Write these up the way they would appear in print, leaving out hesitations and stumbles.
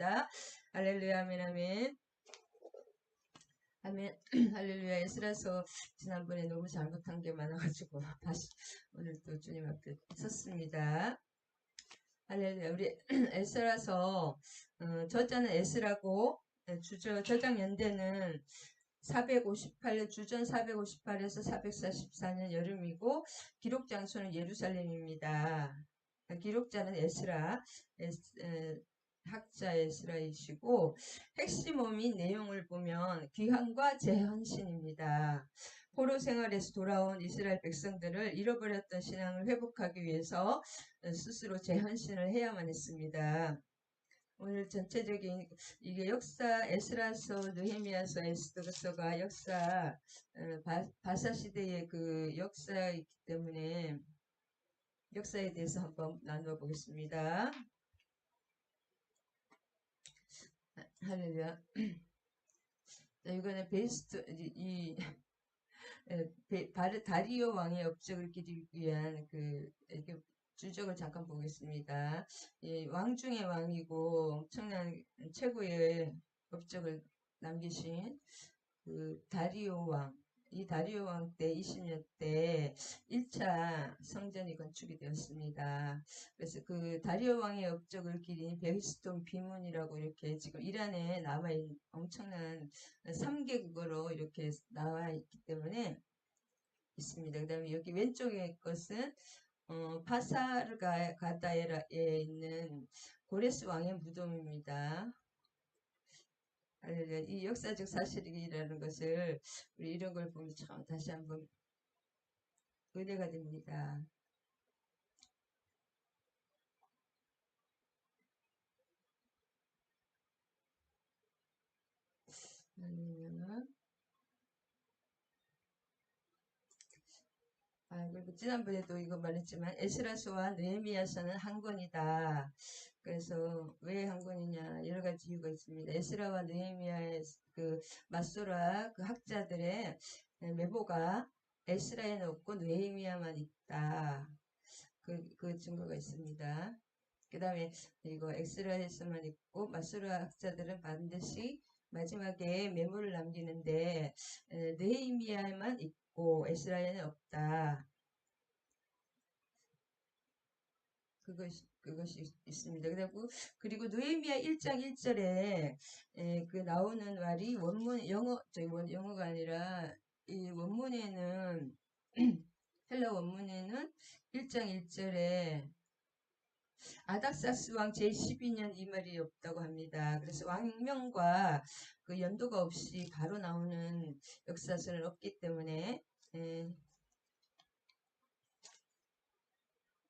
있습니다. 할렐루야, 아멘, 아멘. 아멘. 할렐루야. 에스라서 지난번에 너무 잘못한 게 많아가지고 다시 오늘 또 주님 앞에 섰습니다. 할렐루야. 우리 에스라서 저자는 에스라고 저장 연대는 458년 주전 458에서 444년 여름이고 기록 장소는 예루살렘입니다. 기록자는 에스라 학자 에스라이시고 핵심어민 내용을 보면 귀환과 재헌신입니다. 포로 생활에서 돌아온 이스라엘 백성들을 잃어버렸던 신앙을 회복하기 위해서 스스로 재헌신을 해야만 했습니다. 오늘 전체적인 이게 역사 에스라서 느헤미야서 에스더서가 역사 바사 시대의 그 역사이기 때문에 역사에 대해서 한번 나누어 보겠습니다. 할렐루야. 이거는 베스트 다리오 왕의 업적을 기리기 위한 이렇게 주적을 잠깐 보겠습니다. 왕 중의 왕이고 엄청난 최고의 업적을 남기신 그 다리오 왕. 이 다리오 왕 때 20년 때 1차 성전이 건축이 되었습니다. 그래서 그 다리오 왕의 업적을 기린 베스톤 비문이라고 이렇게 지금 이란에 남아있는 엄청난 3개국어로 이렇게 나와 있기 때문에 있습니다. 그 다음에 여기 왼쪽의 것은 파사르가다에 있는 고레스 왕의 무덤입니다. 이 역사적 사실이라는 것을 우리 이런 걸 보면 참 다시 한번 은혜가 됩니다. 그리고 지난번에도 이거 말했지만 에스라서와 느헤미야서는 한 권이다. 그래서 왜 한 권이냐 여러 가지 이유가 있습니다. 에스라와 느헤미야의 그 맞소라 그 학자들의 메모가 에스라에는 없고 느헤미야만 있다. 그 증거가 있습니다. 그 다음에 이거 에스라에서만 있고 맞소라 학자들은 반드시 마지막에 메모를 남기는데 느헤미야만 있고 에스라에는 없다. 그것이 있습니다. 그리고 느헤미야 1장 1절에 그 나오는 말이 영어가 아니라 이 원문에는 헬라 원문에는 1장 1절에 아닥사스 왕 제12년 이 말이 없다고 합니다. 그래서 왕명과 그 연도가 없이 바로 나오는 역사서는 없기 때문에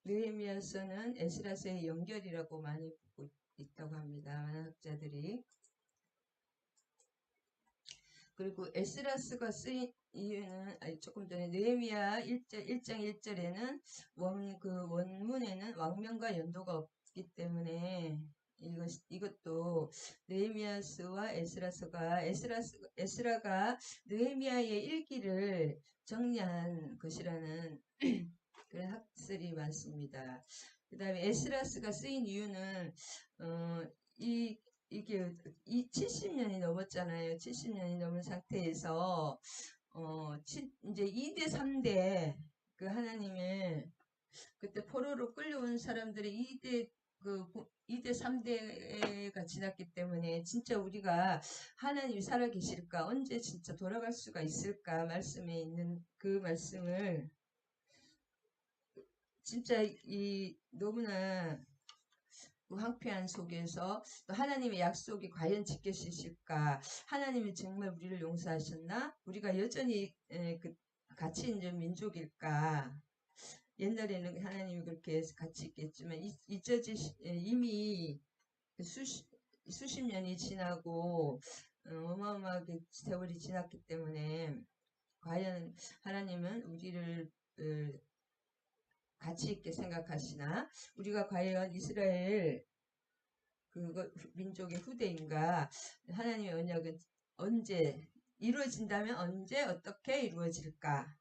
느헤미야서는 에스라서의 연결이라고 많이 보고 있다고 합니다. 많은 학자들이. 그리고 에스라스가 쓰인 이유는 조금 전에 느헤미야 1장 1절에는 그 원문에는 왕명과 연도가 없기 때문에 이것도 느헤미야서와 에스라가 느헤미야의 일기를 정리한 것이라는 그런 학설이 많습니다. 그 다음에 에스라스가 쓰인 이유는 이게 70년이 넘었잖아요. 70년이 넘은 상태에서 이제 2대 3대 그 하나님의 그때 포로로 끌려온 사람들이 2대 3대가 지났기 때문에 진짜 우리가 하나님이 살아계실까 언제 진짜 돌아갈 수가 있을까 말씀에 있는 그 말씀을 진짜 너무나 황폐한 속에서 또 하나님의 약속이 과연 지켜지실까? 하나님이 정말 우리를 용서하셨나? 우리가 여전히 같이 있는 민족일까? 옛날에는 하나님이 그렇게 같이 있겠지만 이미 수십 년이 지나고 어마어마하게 세월이 지났기 때문에 과연 하나님은 우리를 가치 있게 생각하시나? 우리가 과연 이스라엘 민족의 후대인가? 하나님의 언약은 언제 이루어진다면 언제 어떻게 이루어질까?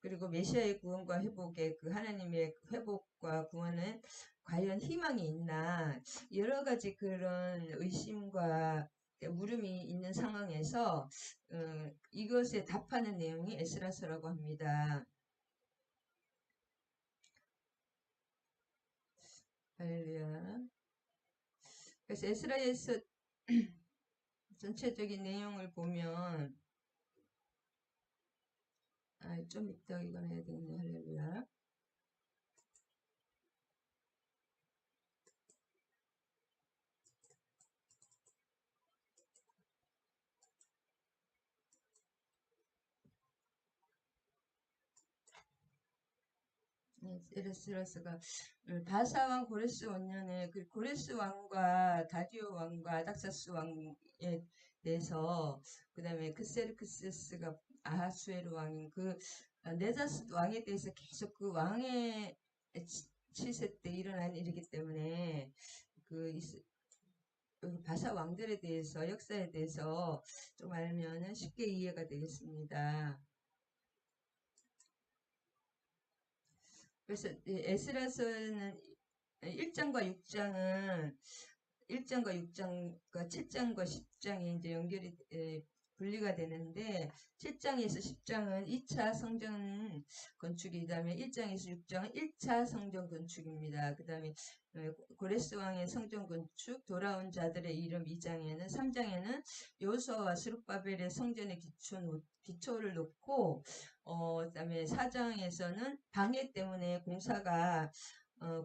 그리고 메시아의 구원과 회복의 그 하나님의 회복과 구원은 과연 희망이 있나 여러 가지 그런 의심과 물음이 있는 상황에서 이것에 답하는 내용이 에스라서라고 합니다. 할렐루야. 그래서 에스라에서 전체적인 내용을 보면 좀 이따 이건 해야 되겠네. 할렐루야. 에르스라스가 바사 왕 고레스 원년에 그 고레스 왕과 다리오 왕과 아닥사스 왕에 대해서 그다음에 크세르크세스가 아하수에르 왕인 그 네자스 왕에 대해서 계속 그 왕의 치세 때 일어난 일이기 때문에 그 바사 왕들에 대해서 역사에 대해서 좀 알면은 쉽게 이해가 되겠습니다. 그래서 에스라서는 1장과 6장은 1장과 6장과 7장과 10장이 이제 연결이 분리가 되는데 7장에서 10장은 2차 성전 건축이 그다음에 1장에서 6장은 1차 성전 건축입니다. 그다음에 고레스 왕의 성전 건축 돌아온 자들의 이름 2장에는 3장에는 여호수아와 스룹바벨의 성전의 기초를 놓고 그다음에 4장에서는 방해 때문에 공사가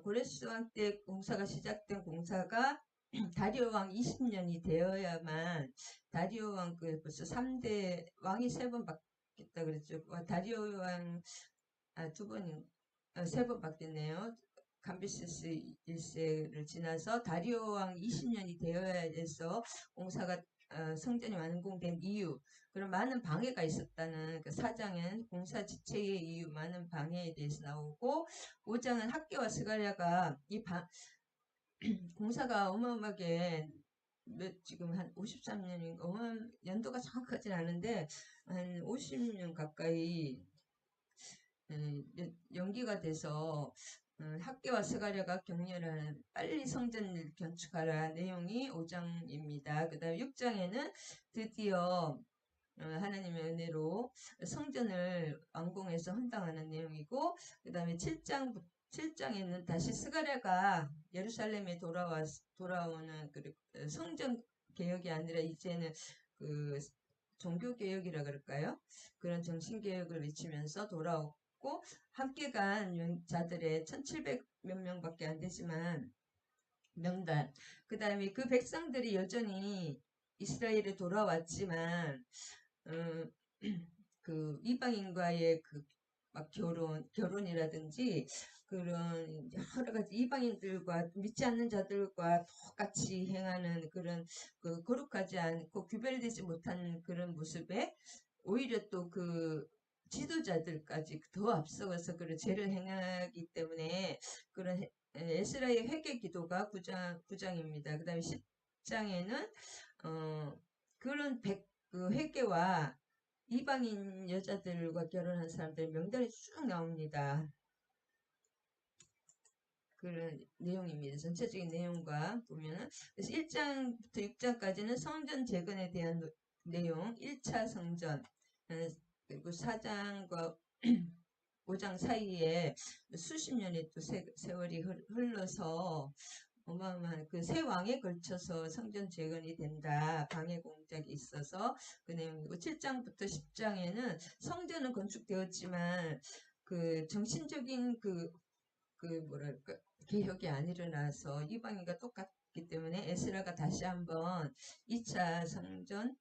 고레스 왕 때 공사가 시작된 공사가 다리오 왕 20년이 되어야만 다리오 왕 그 벌써 3대 왕이 3번 바뀌었다 그랬죠. 다리오 왕 두 번인 세 번 바뀌었네요. 감비세스 1세를 지나서 다리오 왕 20년이 되어야 해서 공사가 성전이 완공된 이유 그런 많은 방해가 있었다는 그 4장엔 공사 지체의 이유 많은 방해에 대해서 나오고 5장은 학계와 스가랴가 이 공사가 어마어마하게 지금 한 53년인가 연도가 정확하진 않은데 한 50년 가까이 연기가 돼서 학계와 스가랴가 격려를 빨리 성전을 건축하라 내용이 5장입니다. 그 다음에 6장에는 드디어 하나님의 은혜로 성전을 완공해서 헌당하는 내용이고 그 다음에 7장에는 다시 스가랴가 예루살렘에 돌아오는 그 성전 개혁이 아니라 이제는 그 종교 개혁이라 그럴까요? 그런 정신 개혁을 외치면서 돌아오고 함께 간 자들의 1700 몇 명밖에 안 되지만 명단 그 다음에 그 백성들이 여전히 이스라엘에 돌아왔지만 음, 그 이방인과의 그 막 결혼이라든지 그런 여러 가지 이방인들과 믿지 않는 자들과 똑같이 행하는 그런 그 거룩하지 않고 구별되지 못한 그런 모습에 오히려 또 그 지도자들까지 더 앞서가서 그런 죄를 행하기 때문에 그런 에스라의 회개 기도가 9장입니다. 그 다음에 10장에는 그런 그 회개와 이방인 여자들과 결혼한 사람들 명단이 쭉 나옵니다. 그런 내용입니다. 전체적인 내용과 보면은 그래서 1장부터 6장까지는 성전 재건에 대한 내용, 1차 성전 그리고 4장과 5장 사이에 수십 년의 또 세월이 흘러서 어마어마한 그 세 왕에 걸쳐서 성전 재건이 된다. 방해 공작이 있어서 그 내용이고 7장부터 10장에는 성전은 건축되었지만 그 정신적인 그 뭐랄까 개혁이 안 일어나서 이방인과 똑같기 때문에 에스라가 다시 한번 2차 성전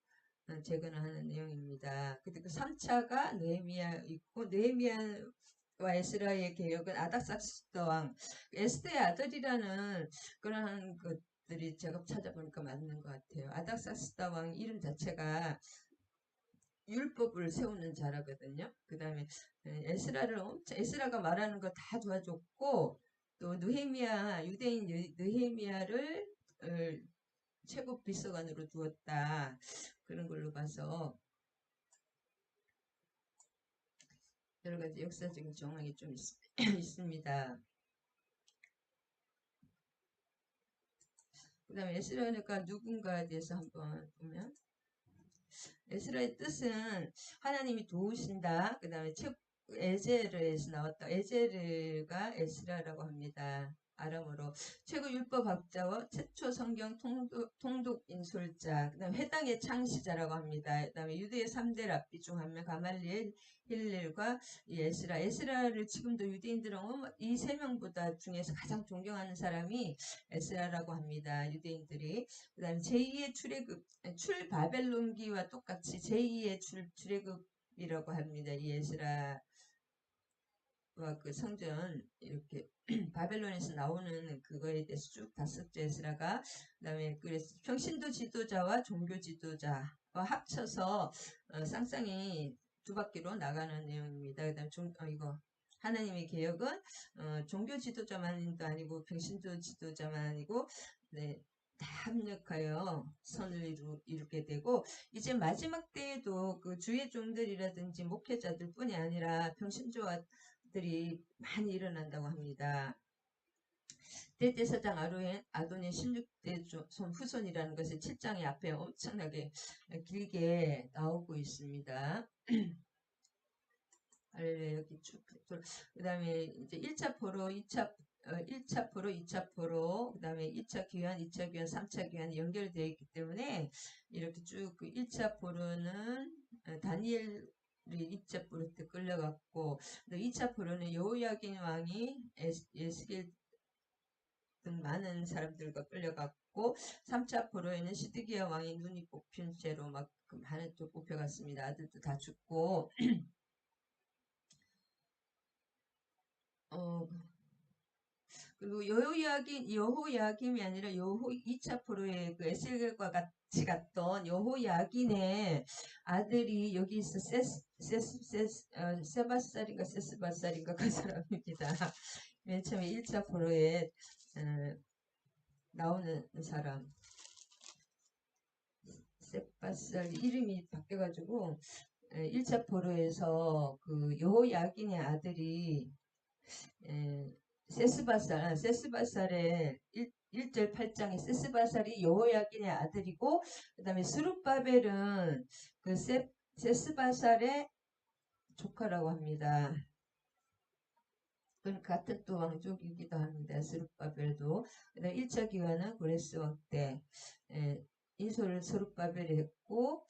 재건을 하는 내용입니다. 그리고 3차가 느헤미야 있고 느헤미야와 에스라의 개혁은 아닥사스다 왕 에스더의 아들이라는 그런 것들이 제가 찾아보니까 맞는 것 같아요. 아닥사스다 왕 이름 자체가 율법을 세우는 자라거든요. 그 다음에 에스라가 말하는 거 다 도와줬고 또 느헤미야 유대인 느헤미야를 최고 비서관으로 두었다. 그런 걸로 봐서 여러 가지 역사적인 정황이 좀 있습니다. 그 다음에 에스라가 누군가에 대해서 한번 보면 에스라의 뜻은 하나님이 도우신다. 그 다음에 에제르에서 나왔다. 에제르가 에스라라고 합니다. 아람어로 최고 율법학자와 최초 성경 통독 인솔자, 그 다음에 회당의 창시자라고 합니다. 그 다음에 유대의 3대 랍비 중 한 명 가말리엘, 힐렐과 이 에스라를 지금도 유대인들은 이 세 명보다 중에서 가장 존경하는 사람이 에스라라고 합니다. 유대인들이. 그 다음에 제2의 출바벨론기와 똑같이 제2의 출애굽이라고 합니다. 이 에스라 그 성전 이렇게 바벨론에서 나오는 그거에 대해서 쭉 다섯째 에스라가 그다음에 그래서 평신도 지도자와 종교 지도자와 합쳐서 쌍쌍이 두 바퀴로 나가는 내용입니다. 그다음 이거 하나님의 개혁은 종교 지도자만도 아니고 평신도 지도자만 아니고 네, 다 합력하여 선을 이루게 되고 이제 마지막 때에도 그 주의 종들이라든지 목회자들 뿐이 아니라 평신도와 들이 많이 일어난다고 합니다. 대제사장 아도니 16대 후손이라는 것이 7장의 앞에 엄청나게 길게 나오고 있습니다. 여기 쭉, 그 다음에 이제 1차 포로, 1차 포로, 2차 포로, 그 다음에 2차 귀환, 2차 귀환, 3차 귀환이 연결되어 있기 때문에 이렇게 쭉 그 1차 포로는 다니엘 2차 포로 때 끌려갔고 2차 포로는 여호야긴 왕이 에스겔 등 많은 사람들과 끌려갔고 3차 포로에는 시드기야 왕이 눈이 뽑힌 채로 막 많은 또 뽑혀갔습니다. 아들도 다 죽고 그리고 여호야김이 아니라 2차 포로의 그 에스겔과 같이 갔던 여호야긴의 아들이 여기 있어 세바살인가 세스바살인가 그 사람입니다. 맨 처음에 1차 포로에 나오는 사람 세바살 이름이 바뀌어가지고 1차 포로에서 그 여호야긴의 아들이 세스바살의 1절 8장의 세스바살이 여호야긴의 아들이고 그 다음에 스룹바벨은 그 세스바살의 조카라고 합니다. 그건 같은 또 왕족이기도 합니다. 스룹바벨도. 그 다음에 1차 기간은 고레스 왕 때 인솔을 스룹바벨이 했고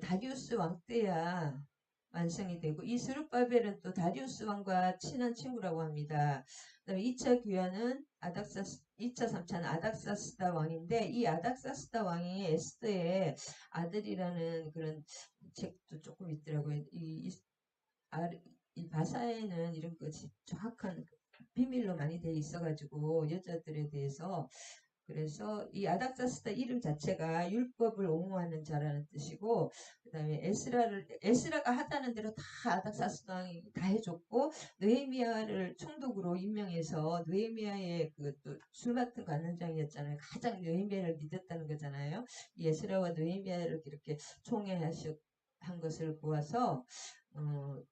다리우스 왕 때야 완성이 되고 이 스룹바벨은 또 다리우스 왕과 친한 친구라고 합니다. 그다음에 2차 귀환은 2차 3차는 아닥사스다 왕인데 이 아닥사스다 왕이 에스더의 아들이라는 그런 책도 조금 있더라고요. 이 바사에는 이런 것이 정확한 비밀로 많이 돼 있어가지고 여자들에 대해서 그래서 이 아닥사스다 이름 자체가 율법을 옹호하는 자라는 뜻이고 그 다음에 에스라가 하자는 대로 다 아닥사스다 왕이 다 해줬고 느헤미야를 총독으로 임명해서 느헤미야의 그또 술 맡은 관원장이었잖아요. 가장 느헤미야를 믿었다는 거잖아요. 이 에스라와 느헤미야를 이렇게 총애한 것을 보아서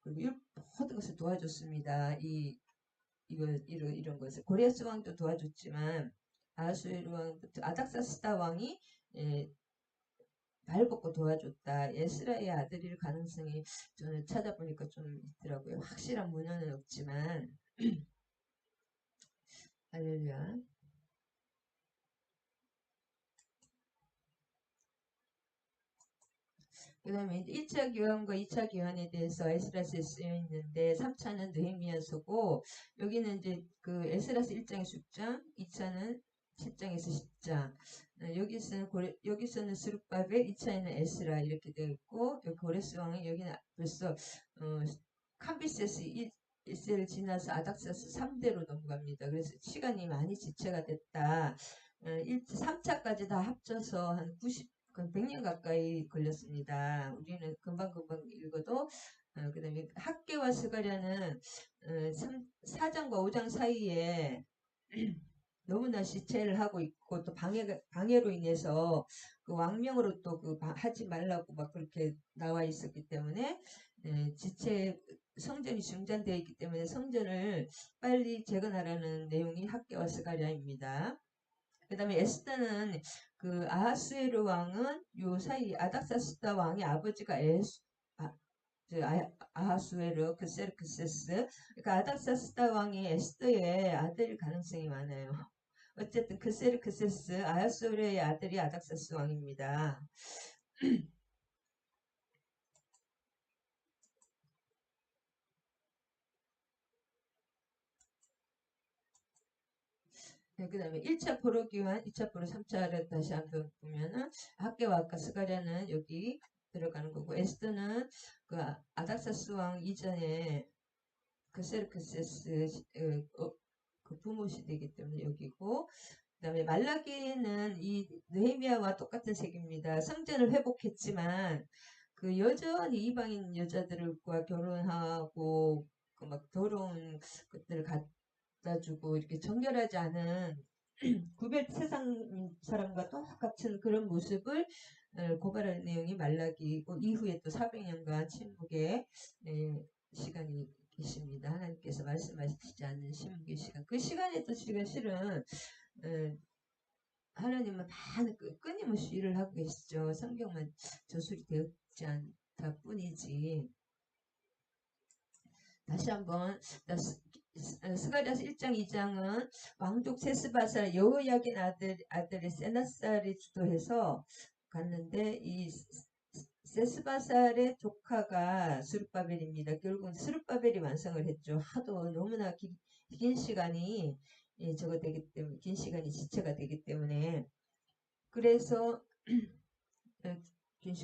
그리고 모든 것을 도와줬습니다. 이런 것을 고레스 왕도 도와줬지만 아하수에로 왕, 아닥사스다 왕이 발벗고 도와줬다. 에스라의 아들일 가능성이 저는 찾아보니까 좀 있더라고요. 확실한 문헌은 없지만 할렐루야. 그 다음에 1차 교환과 2차 교환에 대해서 에스라스에 쓰여 있는데 3차는 느헤미야서고 여기는 이제 그 에스라스 1장에서 6장, 2차는 7장에서 10장. 여기서는 스룹바벨, 2차에는 에스라 이렇게 되어 있고 여기 고레스 왕이 여기는 벌써 캄비세스 1세를 지나서 아닥사스 3대로 넘어갑니다. 그래서 시간이 많이 지체가 됐다. 3차까지 다 합쳐서 한 100년 가까이 걸렸습니다. 우리는 금방금방 읽어도 그 다음에 학계와 스가랴는 4장과 5장 사이에 너무나 시체를 하고 있고 또 방해로 인해서 그 왕명으로 또 그 하지 말라고 막 그렇게 나와 있었기 때문에 지체 성전이 중단되어 있기 때문에 성전을 빨리 재건하라는 내용이 학계와 스가랴입니다. 그 다음에 에스더는 그 아하수에르 왕은 요 사이 아닥사스다 왕의 아버지가 아하수에르 그세르크세스, 그러니까 아닥사스다 왕이 에스더의 아들일 가능성이 많아요. 어쨌든 그세르크세스 아하수에르의 아들이 아닥사스 왕입니다. 네, 그 다음에 1차 포로 기환, 2차 포로, 3차를 다시 한번 보면은 학계와 아까 스가랴는 여기 들어가는 거고, 에스더는 그 아닥사스 왕 이전에 그 세르크세스 그 부모 시대이기 때문에 여기고, 그 다음에 말라기는 이 느헤미야와 똑같은 색입니다. 성전을 회복했지만 그 여전히 이방인 여자들과 결혼하고 그 막 더러운 것들을 갖다 주고 이렇게 정결하지 않은 구별 세상 사람과 똑같은 그런 모습을 고발할 내용이 말라기고, 이후에 또 400년간 침묵의 시간이 계십니다. 하나님께서 말씀하시지 않는 침묵의 시간. 그 시간에도 지금 실은 하나님은 다 끊임없이 일을 하고 계시죠. 성경만 저술이 되었지 않다 뿐이지. 다시 한번 스가랴서 1장 2장은 왕족 세스바살 여호야긴 아들이 세나살이 주도해서 갔는데, 이 세스바살의 조카가 스룹바벨입니다. 결국은 스룹바벨이 완성을 했죠. 하도 너무나 긴 시간이 저거 되기 때문에, 긴 시간이 지체가 되기 때문에. 그래서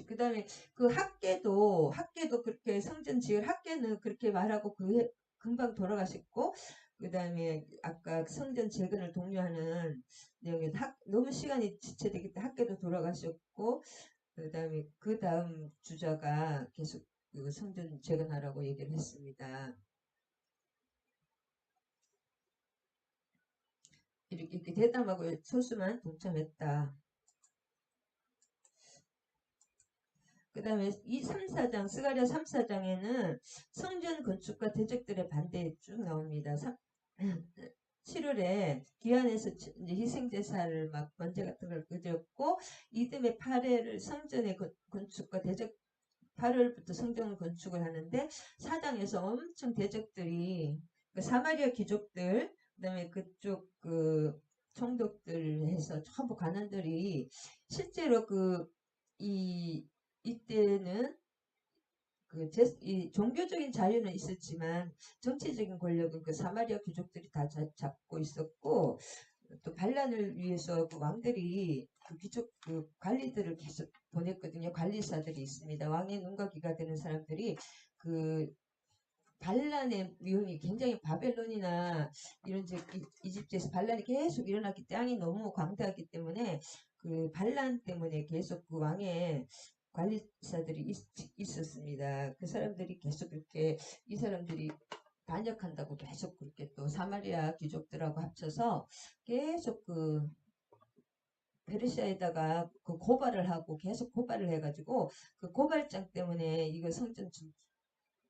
그 다음에 그 학계도 그렇게 성전 지을 학계는 그렇게 말하고 금방 돌아가셨고, 그 다음에 아까 성전 재건을 독려하는 내용에 너무 시간이 지체되기 때문에 학계도 돌아가셨고, 그 다음에 그 다음 주자가 계속 그 성전 재건하라고 얘기를 했습니다. 이렇게 대담하고 소수만 동참했다. 그 다음에 3, 4장, 스가랴 3, 4장에는 성전 건축과 대적들의 반대 쭉 나옵니다. 7월에 기한에서 이제 희생제사를 막 번제 같은 걸 끄졌고, 이듬해 8회를 성전의 건축과 대적 8월부터 성전 건축을 하는데, 4장에서 엄청 대적들이 그 사마리아 귀족들, 그다음에 그쪽 그 총독들 해서 전부 관원들이 실제로 이때는 이 종교적인 자유는 있었지만 정치적인 권력은 그 사마리아 귀족들이 다 잡고 있었고, 또 반란을 위해서 그 왕들이 그 귀족 그 관리들을 계속 보냈거든요. 관리사들이 있습니다. 왕의 눈과 귀가 되는 사람들이 그 반란의 위험이 굉장히, 바벨론이나 이런 이집트에서 반란이 계속 일어났기 때문에, 땅이 너무 광대하기 때문에 그 반란 때문에 계속 그 왕의 관리사들이 있었습니다. 그 사람들이 계속 그렇게 이 사람들이 반역한다고 계속 그렇게 또 사마리아 귀족들하고 합쳐서 계속 그 페르시아에다가 그 고발을 하고 계속 고발을 해가지고, 그 고발장 때문에 이거 성전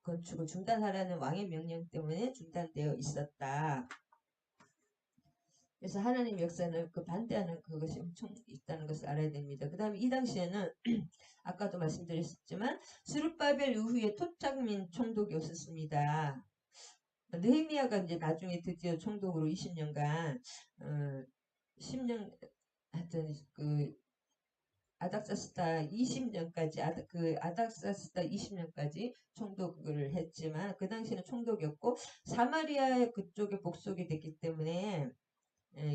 건축을 중단하라는 왕의 명령 때문에 중단되어 있었다. 그래서 하나님 역사는 그 반대하는 그것이 엄청 있다는 것을 알아야 됩니다. 그 다음에 이 당시에는 아까도 말씀드렸지만 스룹바벨 이후에 토착민 총독이 없었습니다. 느헤미야가 이제 나중에 드디어 총독으로 20년간 10년 하여튼 그 아닥사스다 20년까지 아닥사스다 20년까지 총독을 했지만, 그 당시에는 총독이었고 사마리아 그쪽에 복속이 됐기 때문에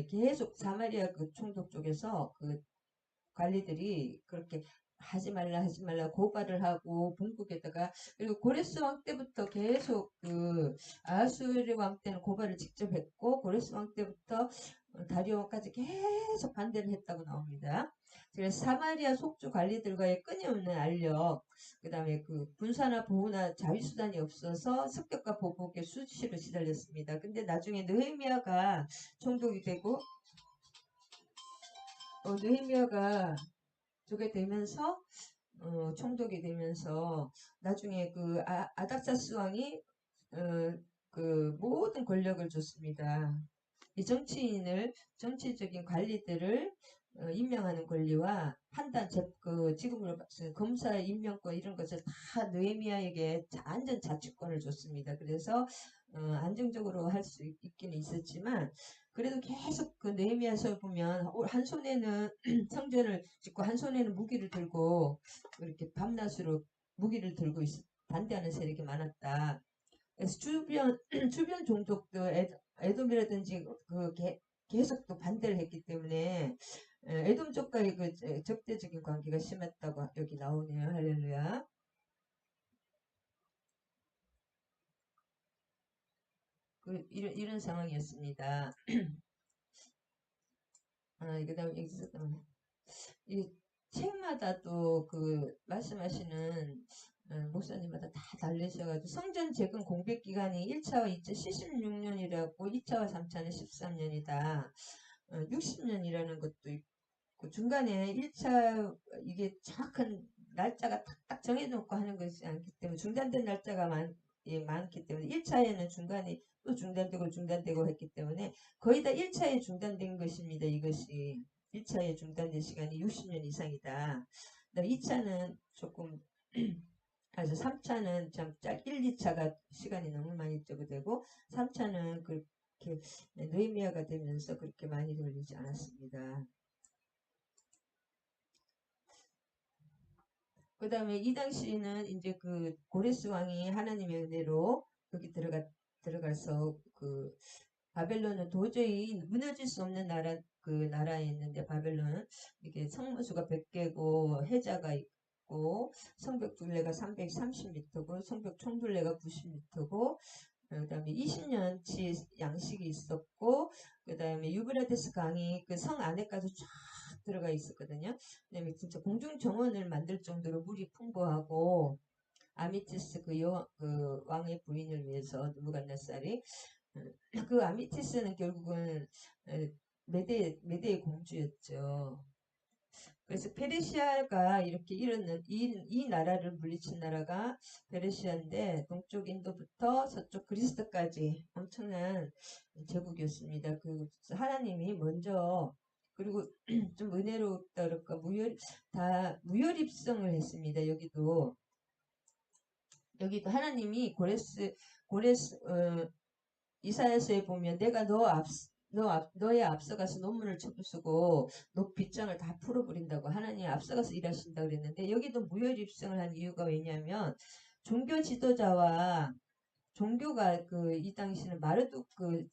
계속 사마리아 그 총독 쪽에서 그 관리들이 그렇게 하지 말라 고발을 하고 본국에다가, 그리고 고레스 왕 때부터 계속 그 아수르 왕 때는 고발을 직접 했고, 고레스 왕 때부터 다리오 왕까지 계속 반대를 했다고 나옵니다. 그래서 사마리아 속주 관리들과의 끊임없는 알력, 그 다음에 그 군사나 보호나 자위수단이 없어서 습격과 보복에 수시로 시달렸습니다. 근데 나중에 느헤미야가 총독이 되고, 느헤미야가 저게 되면서 총독이 되면서 나중에 그 아닥사스 왕이 그 모든 권력을 줬습니다. 이 정치적인 관리들을 임명하는 권리와 판단, 지금으로 봐서 검사 임명권 이런 것을 다 느헤미야에게 완전 자치권을 줬습니다. 그래서 안정적으로 할 수 있기는 있었지만 그래도 계속 그 느헤미야서 보면 한 손에는 성전을 짓고 한 손에는 무기를 들고 이렇게 밤낮으로 무기를 들고 반대하는 세력이 많았다. 그래서 주변 주변 종족도 에돔이라든지 계속 또 반대를 했기 때문에 에돔 쪽과의 그 적대적인 관계가 심했다고 여기 나오네요. 할렐루야. 이런 상황이었습니다. 그다음에 여기서 이 책마다 또 그 말씀하시는 목사님마다 다 다르셔가지고 성전 재건 공백 기간이 1차와 2차 76년이라고 2차와 3차는 13년이다. 60년이라는 것도 있고 중간에 1차 이게 정확한 날짜가 탁탁 정해놓고 하는 것이 않기 때문에 중단된 날짜가 많기 때문에 1차에는 중간에 또 중단되고 했기 때문에 거의 다 1차에 중단된 것입니다. 이것이 1차에 중단된 시간이 60년 이상이다. 2차는 조금 그래서 3차는 참 1, 2차가 시간이 너무 많이 적어되고 3차는 그렇게 느헤미야가 되면서 그렇게 많이 걸리지 않았습니다. 그 다음에 이 당시에는 이제 그 고레스 왕이 하나님의 은혜로 여기 들어가서 그 바벨론은 도저히 무너질 수 없는 나라에 있는데 바벨론은 이게 성문수가 100개고 해자가 있고 성벽 둘레가 330m고 성벽 총둘레가 90m고 그 다음에 20년치 양식이 있었고 그 다음에 유브라데스 강이 그 성 안에까지 쫙 들어가 있었거든요. 그다음에 진짜 공중 정원을 만들 정도로 물이 풍부하고 아미티스 그 왕의 부인을 위해서 느부갓네살이 그 아미티스는 결국은 메대의 공주였죠. 그래서 페르시아가 이렇게 이 나라를 물리친 나라가 페르시아인데 동쪽 인도부터 서쪽 그리스까지 엄청난 제국이었습니다. 그 하나님이 먼저 그리고 좀 은혜롭다 그럴까 다 무혈입성을 했습니다. 여기도 하나님이 고레스 이사야서에 보면 내가 너의 앞서가서 논문을 쓰고 너 빗장을 다 풀어버린다고 하나님이 앞서가서 일하신다 그랬는데 여기도 무혈입성을 한 이유가 왜냐하면 종교 지도자와 종교가 이 당시는 마르둑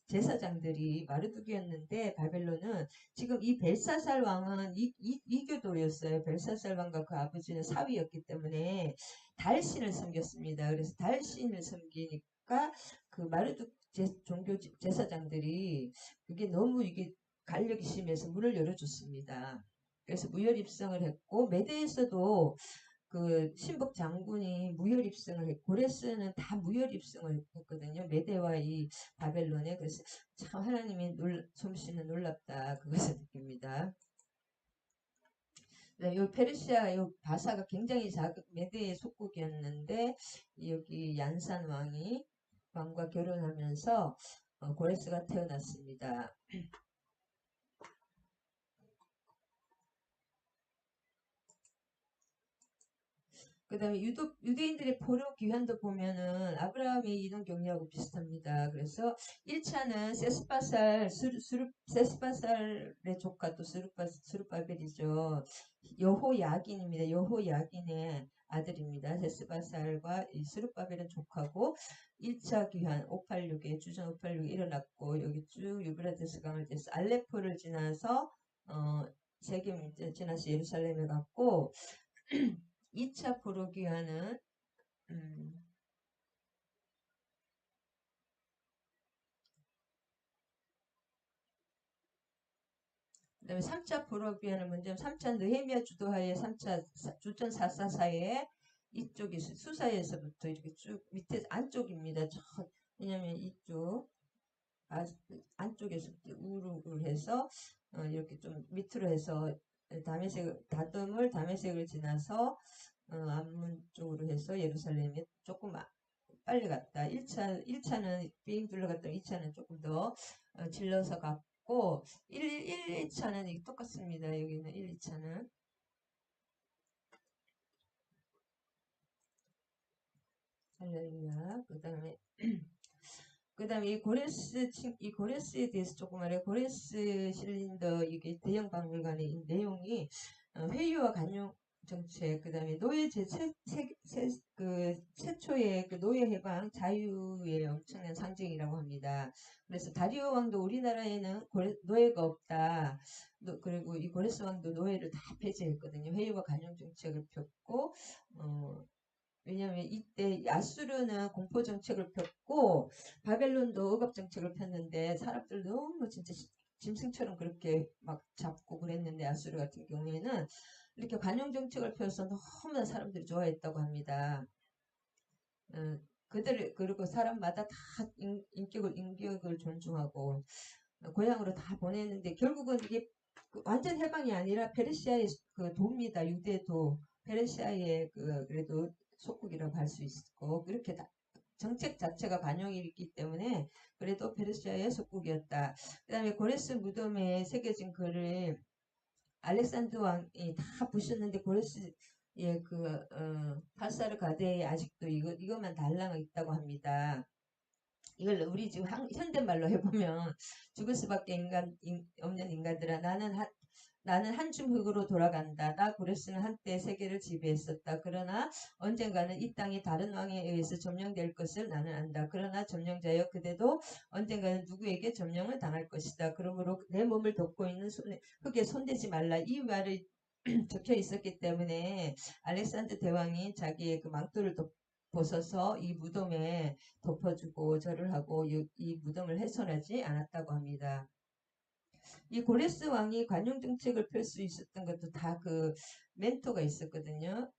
제사장들이 마르둑이었는데 바벨론은 지금 이 벨사살 왕은 이교도였어요. 벨사살 왕과 그 아버지는 사위였기 때문에 달신을 섬겼습니다. 그래서 달신을 섬기니까 그 마르둑 종교 제사장들이 그게 너무 이게 간력이 심해서 문을 열어줬습니다. 그래서 무혈입성을 했고 메대에서도 그 신복 장군이 무혈입성을 했고 고레스는 다 무혈입성을 했거든요. 메대와 이 바벨론에. 그래서 참 하나님의 솜씨는 놀랍다 그것을 느낍니다. 네, 요 페르시아 요 바사가 굉장히 메대의 속국이었는데 여기 얀산 왕과 결혼하면서 고레스가 태어났습니다. 그 다음에 유대인들의 포로 귀환도 보면은 아브라함의 이동 경리하고 비슷합니다. 그래서 1차는 세스바살의 조카 또 스룹바벨이죠. 여호야긴입니다. 여호야긴의 아들입니다. 세스바살과 이 스룹바벨은 조카고 1차 귀환 586에 주전 586에 일어났고 여기 쭉 유브라데스 강을 지나서 알레포를 지나서 세겜 지나서 예루살렘에 갔고 2차 포로기와는 그다음에 3차 포로기와는 먼저 3차 느헤미야 주도하에 3차 주전 444에 이쪽이 수사에서부터 이렇게 쭉 밑에 안쪽입니다. 왜냐면 이쪽 안쪽에서 우르르 해서 이렇게 좀 밑으로 해서 다듬을 다메섹을 지나서 암문 쪽으로 해서 예루살렘에 조금 빨리 갔다. 1차는 빙 둘러갔다. 2차는 조금 더 질러서 갔고 2차는 똑같습니다. 여기는 2차는 할렐루야. 그 다음에 이 고레스에 대해서 조금 말해. 고레스 실린더 이게 대형 박물관의 이 내용이 회유와 관용 정책, 그 다음에 노예제 최초의 그 노예 해방 자유의 엄청난 상징이라고 합니다. 그래서 다리오 왕도 우리나라에는 노예가 없다. 그리고 이 고레스 왕도 노예를 다 폐지했거든요. 회유와 관용 정책을 폈고, 왜냐하면 이때 아수르는 공포 정책을 폈고 바벨론도 억압 정책을 폈는데 사람들 너무 진짜 짐승처럼 그렇게 막 잡고 그랬는데 아수르 같은 경우에는 이렇게 관용 정책을 펴서 너무나 사람들이 좋아했다고 합니다. 그리고 사람마다 다 인격을 존중하고 고향으로 다 보냈는데 결국은 이게 완전 해방이 아니라 페르시아의 그 도입니다. 유대도 페르시아의 그래도 속국이라고 할 수 있고 그렇게 정책 자체가 반영이 있기 때문에 그래도 페르시아의 속국이었다. 그 다음에 고레스 무덤에 새겨진 글을 알렉산더 왕이 다 부셨는데 고레스의 팔사르 가대에 아직도 이것만 달랑 있다고 합니다. 이걸 우리 지금 현대말로 해보면 죽을 수밖에 없는 인간들아 나는 한줌 흙으로 돌아간다. 나 고레스는 한때 세계를 지배했었다. 그러나 언젠가는 이 땅이 다른 왕에 의해서 점령될 것을 나는 안다. 그러나 점령자여 그대도 언젠가는 누구에게 점령을 당할 것이다. 그러므로 내 몸을 덮고 있는 흙에 손대지 말라. 이 말이 적혀 있었기 때문에 알렉산더 대왕이 자기의 그 망토를 벗어서 이 무덤에 덮어주고 절을 하고 이 무덤을 훼손하지 않았다고 합니다. 이 고레스 왕이 관용 정책을 펼 수 있었던 것도 다 그 멘토가 있었거든요.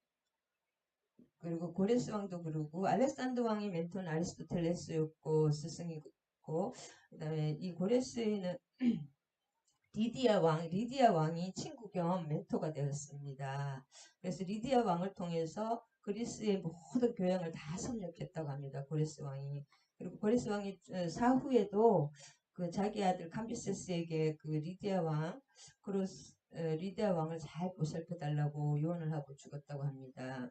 그리고 고레스 왕도 그러고 알렉산더 왕이 멘토는 아리스토텔레스였고 스승이고 그다음에 이 고레스에는 리디아 왕이 친구 겸 멘토가 되었습니다. 그래서 리디아 왕을 통해서 그리스의 모든 교양을 다 섭렵했다고 합니다. 고레스 왕이. 그리고 고레스 왕이 사후에도 그 자기 아들 캄비세스에게 그 리디아 왕을 잘 보살펴 달라고 요원을 하고 죽었다고 합니다.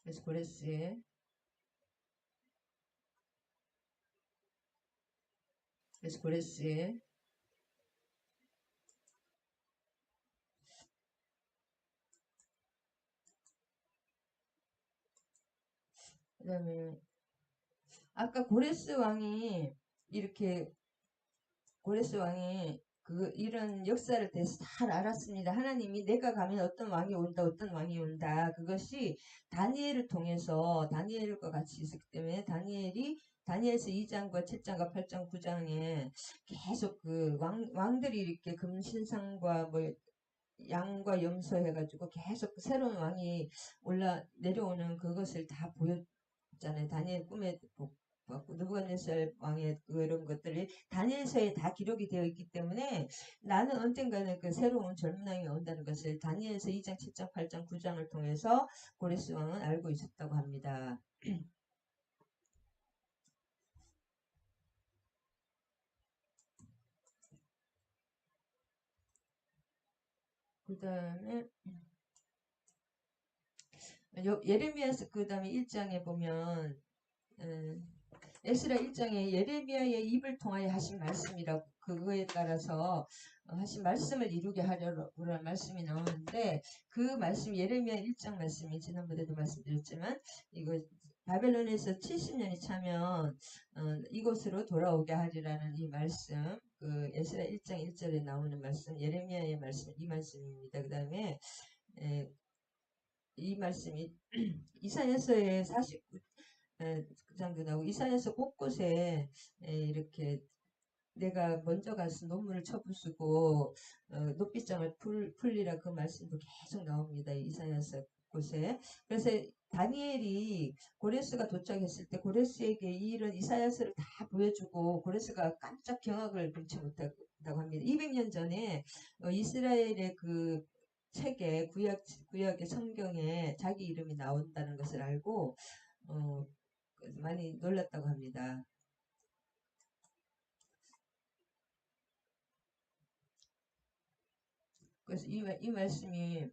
그래서 고레스의 그다음에 아까 고레스 왕이 이런 역사를 대해서 잘 알았습니다. 하나님이 내가 가면 어떤 왕이 온다, 어떤 왕이 온다. 그것이 다니엘을 통해서 다니엘과 같이 있었기 때문에 다니엘서 2장과 7장과 8장, 9장에 계속 왕들이 이렇게 금신상과 뭐 양과 염소 해가지고 계속 새로운 왕이 내려오는 그것을 다 보였잖아요. 다니엘 꿈에 느부갓네살 왕의 그런 것들이 다니엘서에 다 기록이 되어 있기 때문에 나는 언젠가는 그 새로운 젊은 왕이 온다는 것을 다니엘서 2장, 7장, 8장, 9장을 통해서 고레스 왕은 알고 있었다고 합니다. 그 다음에 예레미야서 그 다음에 1장에 보면 에스라 1장에 예레미야의 입을 통하여 하신 말씀이라고 그거에 따라서 하신 말씀을 이루게 하려는 말씀이 나오는데 그 말씀 예레미야 1장 말씀이 지난번에도 말씀드렸지만 이거 바벨론에서 70년이 차면 이곳으로 돌아오게 하리라는 이 말씀 그 에스라 1장 1절에 나오는 말씀 예레미야의 말씀 이 말씀입니다. 그 다음에 이 말씀이 이사야서의 49장도 나오고 이사야서 곳곳에 이렇게 내가 먼저 가서 논문을 쳐부수고 녹비장을 풀리라 그 말씀도 계속 나옵니다. 이사야서 곳에. 그래서 다니엘이 고레스가 도착했을 때 고레스에게 이런 이사야서를 다 보여주고 고레스가 깜짝 경악을 금치 못한다고 합니다. 200년 전에 이스라엘의 그 책에 구약의 성경에 자기 이름이 나온다는 것을 알고 어, 많이 놀랐다고 합니다. 그래서 이 말씀이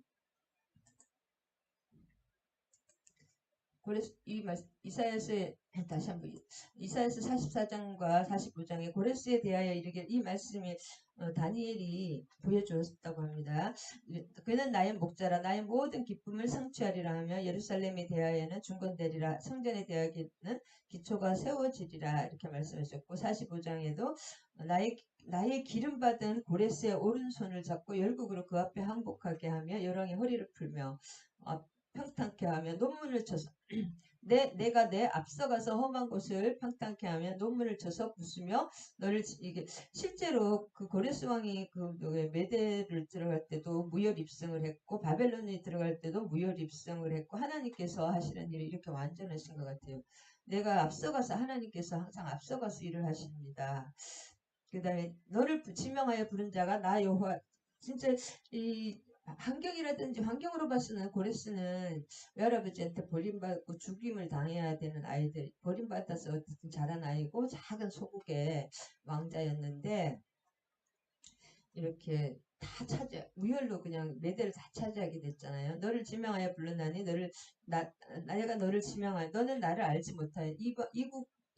이사야서의 다시 한번 이사야서 44장과 45장에 고레스에 대하여 이르길 이 말씀이 다니엘이 보여주었다고 합니다. 그는 나의 목자라 나의 모든 기쁨을 성취하리라 하며 예루살렘에 대하여는 중건되리라 성전에 대하여는 기초가 세워지리라 이렇게 말씀하셨고 45장에도 나의 기름 받은 고레스의 오른손을 잡고 열국으로 그 앞에 항복하게 하며 여왕의 허리를 풀며 평탄케 하며 논문을 쳐서 내가 내 앞서가서 험한 곳을 평탄케 하며 논문을 쳐서 부수며 너를 이게 실제로 그 고레스 왕이 그 메대를 들어갈 때도 무혈 입성을 했고 바벨론에 들어갈 때도 무혈 입성을 했고 하나님께서 하시는 일이 이렇게 완전하신 것 같아요. 내가 앞서가서 하나님께서 항상 앞서가서 일을 하십니다. 그 다음에 너를 지명하여 부른 자가 나 여호와 진짜 이 환경이라든지 환경으로 봐서는 고레스는 외할아버지한테 버림받고 죽임을 당해야 되는 아이들 버림받아서 어쨌든 자란 아이고 작은 소국의 왕자였는데 이렇게 다 무혈로 그냥 매대를 다 차지하게 됐잖아요. 너를 지명하여 불렀나니 내가 너를 지명하여 너는 나를 알지 못하여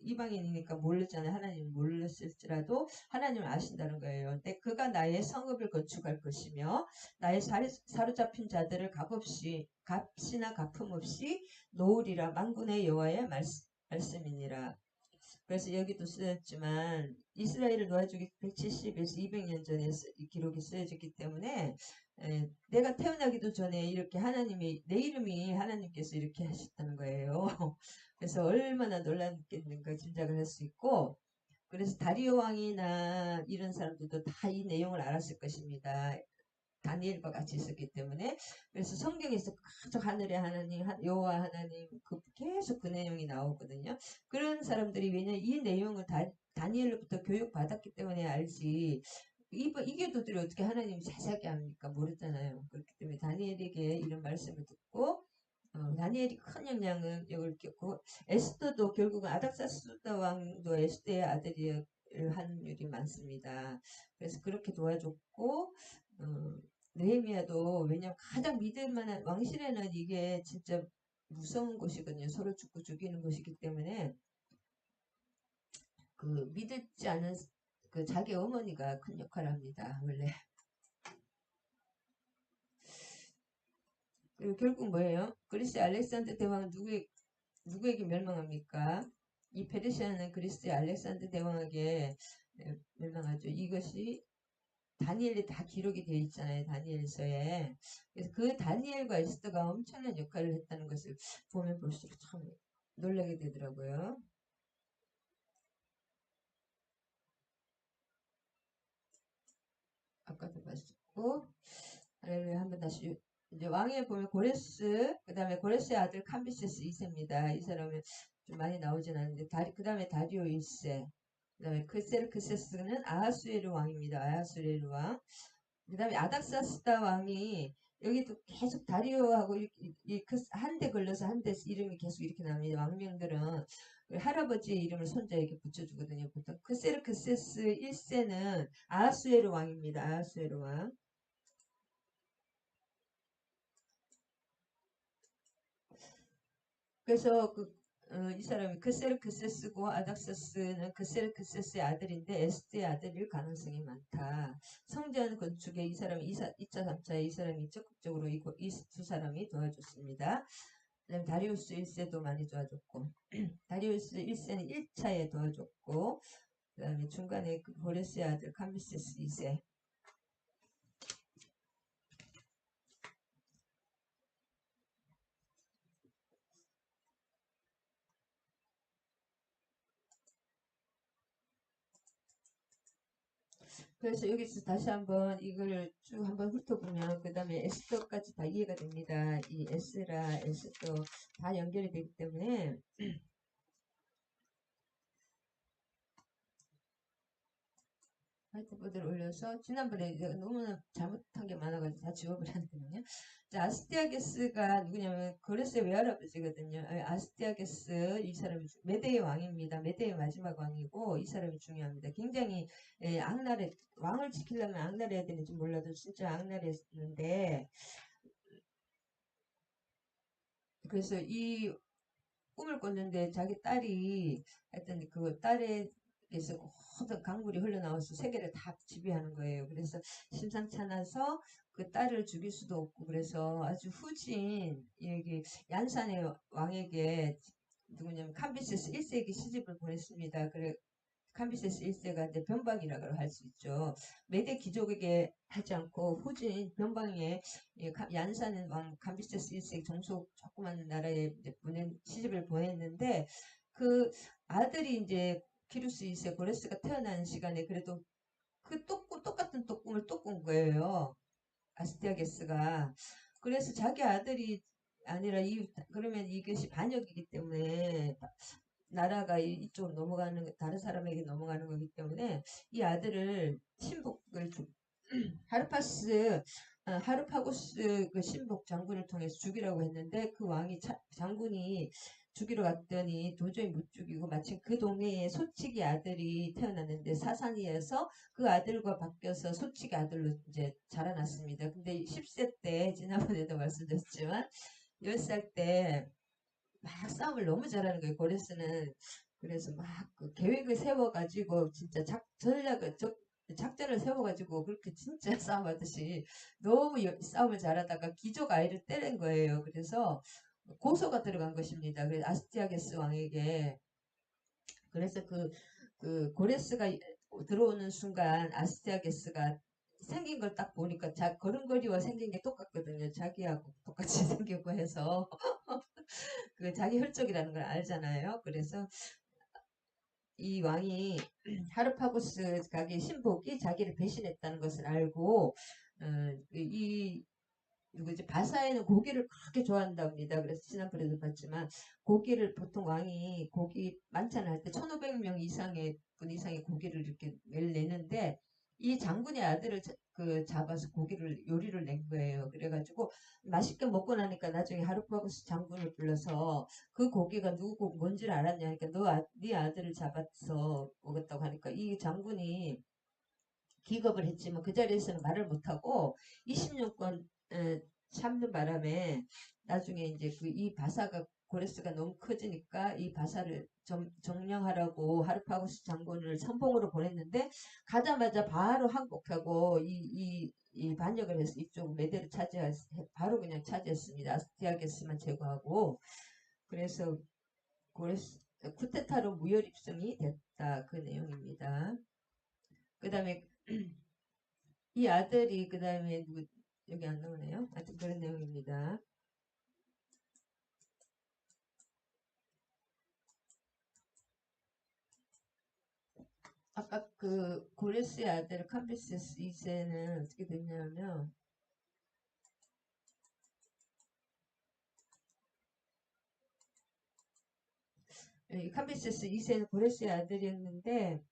이방인이니까 모르잖아요. 하나님 모르실지라도 하나님을 아신다는 거예요. 근데 그가 나의 성읍을 건축할 것이며 나의 사로잡힌 자들을 값이나 갚음 없이 놓으리라 만군의 여호와의 말씀이니라. 그래서 여기도 쓰였지만 이스라엘을 놓아주기 170에서 200년 전에 이 기록이 쓰여졌기 때문에 내가 태어나기도 전에 이렇게 하나님이 내 이름이 하나님께서 이렇게 하셨다는 거예요. 그래서 얼마나 놀랐겠는가 짐작을 할 수 있고 그래서 다리오 왕이나 이런 사람들도 다 이 내용을 알았을 것입니다. 다니엘과 같이 있었기 때문에 그래서 성경에서 계속 하늘의 하나님 여호와 하나님 계속 그 내용이 나오거든요. 그런 사람들이 왜냐 이 내용을 다니엘로부터 교육받았기 때문에 알지 이교도들이 어떻게 하나님이 자세하게 합니까? 모르잖아요. 그렇기 때문에 다니엘에게 이런 말씀을 듣고 다니엘이 큰 영향을 끼쳤고 에스더도 결국은 아닥사스다 왕도 에스더의 아들이 확률이 많습니다. 그래서 그렇게 도와줬고 느헤미야도 왜냐면 가장 믿을 만한 왕실에는 이게 진짜 무서운 곳이거든요. 서로 죽고 죽이는 곳이기 때문에 그 믿지 않은 그 자기 어머니가 큰 역할을 합니다. 원래. 그리고 결국 뭐예요? 그리스 알렉산더 대왕은 누구에게 멸망합니까? 이 페르시아는 그리스의 알렉산더 대왕에게 멸망하죠. 이것이 다니엘에 다 기록이 되어 있잖아요. 다니엘서에. 그래서 그 다니엘과 에스더가 엄청난 역할을 했다는 것을 보면 볼수록 참 놀라게 되더라고요. 아까도 봤었고 한번 다시 이제 왕에 보면 고레스 그 다음에 고레스의 아들 캄비세스 2세입니다. 이 사람은 좀 많이 나오진 않는데 그 다음에 다리오 1세 그 다음에 크세스는 아하수에르 왕입니다. 아하수에르 왕. 그 다음에 아닥사스다 왕이 여기도 계속 다리오하고 한대 걸려서 한 대 이름이 계속 이렇게 나옵니다. 왕명들은 할아버지의 이름을 손자에게 붙여주거든요. 보통 크세르크세스 1세는 아하수에르 왕입니다. 아하수에르 왕. 그래서 이 사람이 크세르크세스고 아닥사스는 크세르크세스의 아들인데 에스트의 아들일 가능성이 많다. 성전 건축에 이 사람이 2차, 3차에 이 사람이 적극적으로 이 두 사람이 도와줬습니다. 그다음에 다리우스 1세도 많이 도와줬고 다리우스 1세는 1차에 도와줬고 그 다음에 중간에 그 고레스의 아들 캄비세스 2세 그래서 여기서 다시 한번 이걸 쭉 한번 훑어보면 그 다음에 에스더까지 다 이해가 됩니다. 이 에스라, 에스더 다 연결이 되기 때문에 화이트보드를 올려서 지난번에 내가 너무나 잘못한 게 많아가지고 다 지워버렸거든요. 자, 아스티아게스가 누구냐면 고레스의 외할아버지거든요. 아스티아게스 이 사람이 메대의 왕입니다. 메대의 마지막 왕이고 이 사람이 중요합니다. 굉장히 악랄해 왕을 지키려면 악랄해야 되는지 몰라도 진짜 악랄했는데 그래서 이 꿈을 꿨는데 자기 딸이 하여튼 그 딸에게서 모든 강물이 흘러나와서 세계를 다 지배하는 거예요. 그래서 심상치 않아서 그 딸을 죽일 수도 없고 그래서 아주 후진 여기 얀산의 왕에게 누구냐면 캄비세스 1세기 시집을 보냈습니다. 그래 캄비세스 1세가 이제 변방이라고 할 수 있죠. 메대 귀족에게 하지 않고 후진 변방에 얀산 왕 캄비세스 1세 종속 조그만 나라에 이제 시집을 보냈는데 그 아들이 이제 키루스 2세 고레스가 태어나는 시간에 그래도 그 똑같은 또 꿈을 또 꾼 거예요. 아스티아게스가. 그래서 자기 아들이 아니라 그러면 이것이 반역이기 때문에 나라가 이쪽으로 넘어가는 다른 사람에게 넘어가는 거기 때문에 이 아들을 신복을 하르파스 하르파고스 그 신복 장군을 통해서 죽이라고 했는데 그 왕이 장군이 죽이러 갔더니 도저히 못 죽이고 마침 그 동네에 소치기 아들이 태어났는데 사산이어서 그 아들과 바뀌어서 소치기 아들로 이제 자라났습니다. 근데 10세 때 지난번에도 말씀드렸지만 10살 때 막 싸움을 너무 잘하는 거예요. 고레스는. 그래서 막 그 계획을 세워가지고 진짜 작전을 세워가지고 그렇게 진짜 싸움하듯이 너무 싸움을 잘하다가 귀족 아이를 때린 거예요. 그래서 고소가 들어간 것입니다. 그래서 아스티아게스 왕에게. 그래서 그 고레스가 들어오는 순간 아스티아게스가 생긴 걸 딱 보니까 걸음걸이와 생긴 게 똑같거든요. 자기하고 똑같이 생기고 해서 그 자기 혈족이라는 걸 알잖아요. 그래서 이 왕이 하르파고스 가게 신복이 자기를 배신했다는 것을 알고 이 누구지 바사에는 고기를 그렇게 좋아한답니다. 그래서 지난번에도 봤지만 고기를 보통 왕이 고기 만찬할 때 1,500명 이상의 분 이상의 고기를 이렇게 매일 내는데 이 장군의 아들을 잡아서 고기를 요리를 낸 거예요. 그래가지고 맛있게 먹고 나니까 나중에 하르파고스 장군을 불러서 그 고기가 누구 뭔지를 알았냐 하니까 네 아들을 잡아서 먹었다고 하니까 이 장군이 기겁을 했지만 그 자리에서는 말을 못하고 20년간 참는 바람에 나중에 이제 이 바사가 고레스가 너무 커지니까 이 바사를 정령하라고 하르파고스 장군을 선봉으로 보냈는데 가자마자 바로 항복하고 이 반역을 해서 이쪽 메대를 바로 그냥 차지했습니다. 아스티아게스만 제거하고 그래서 고레스 쿠데타로 무혈 입성이 됐다 그 내용입니다. 그 다음에 이 아들이 그 다음에 누구 여기 안 나오네요. 하여튼 그런 내용입니다. 아까 그 고레스의 아들 캄비세스 2세는 어떻게 됐냐면 이 캄비세스 2세는 고레스의 아들이었는데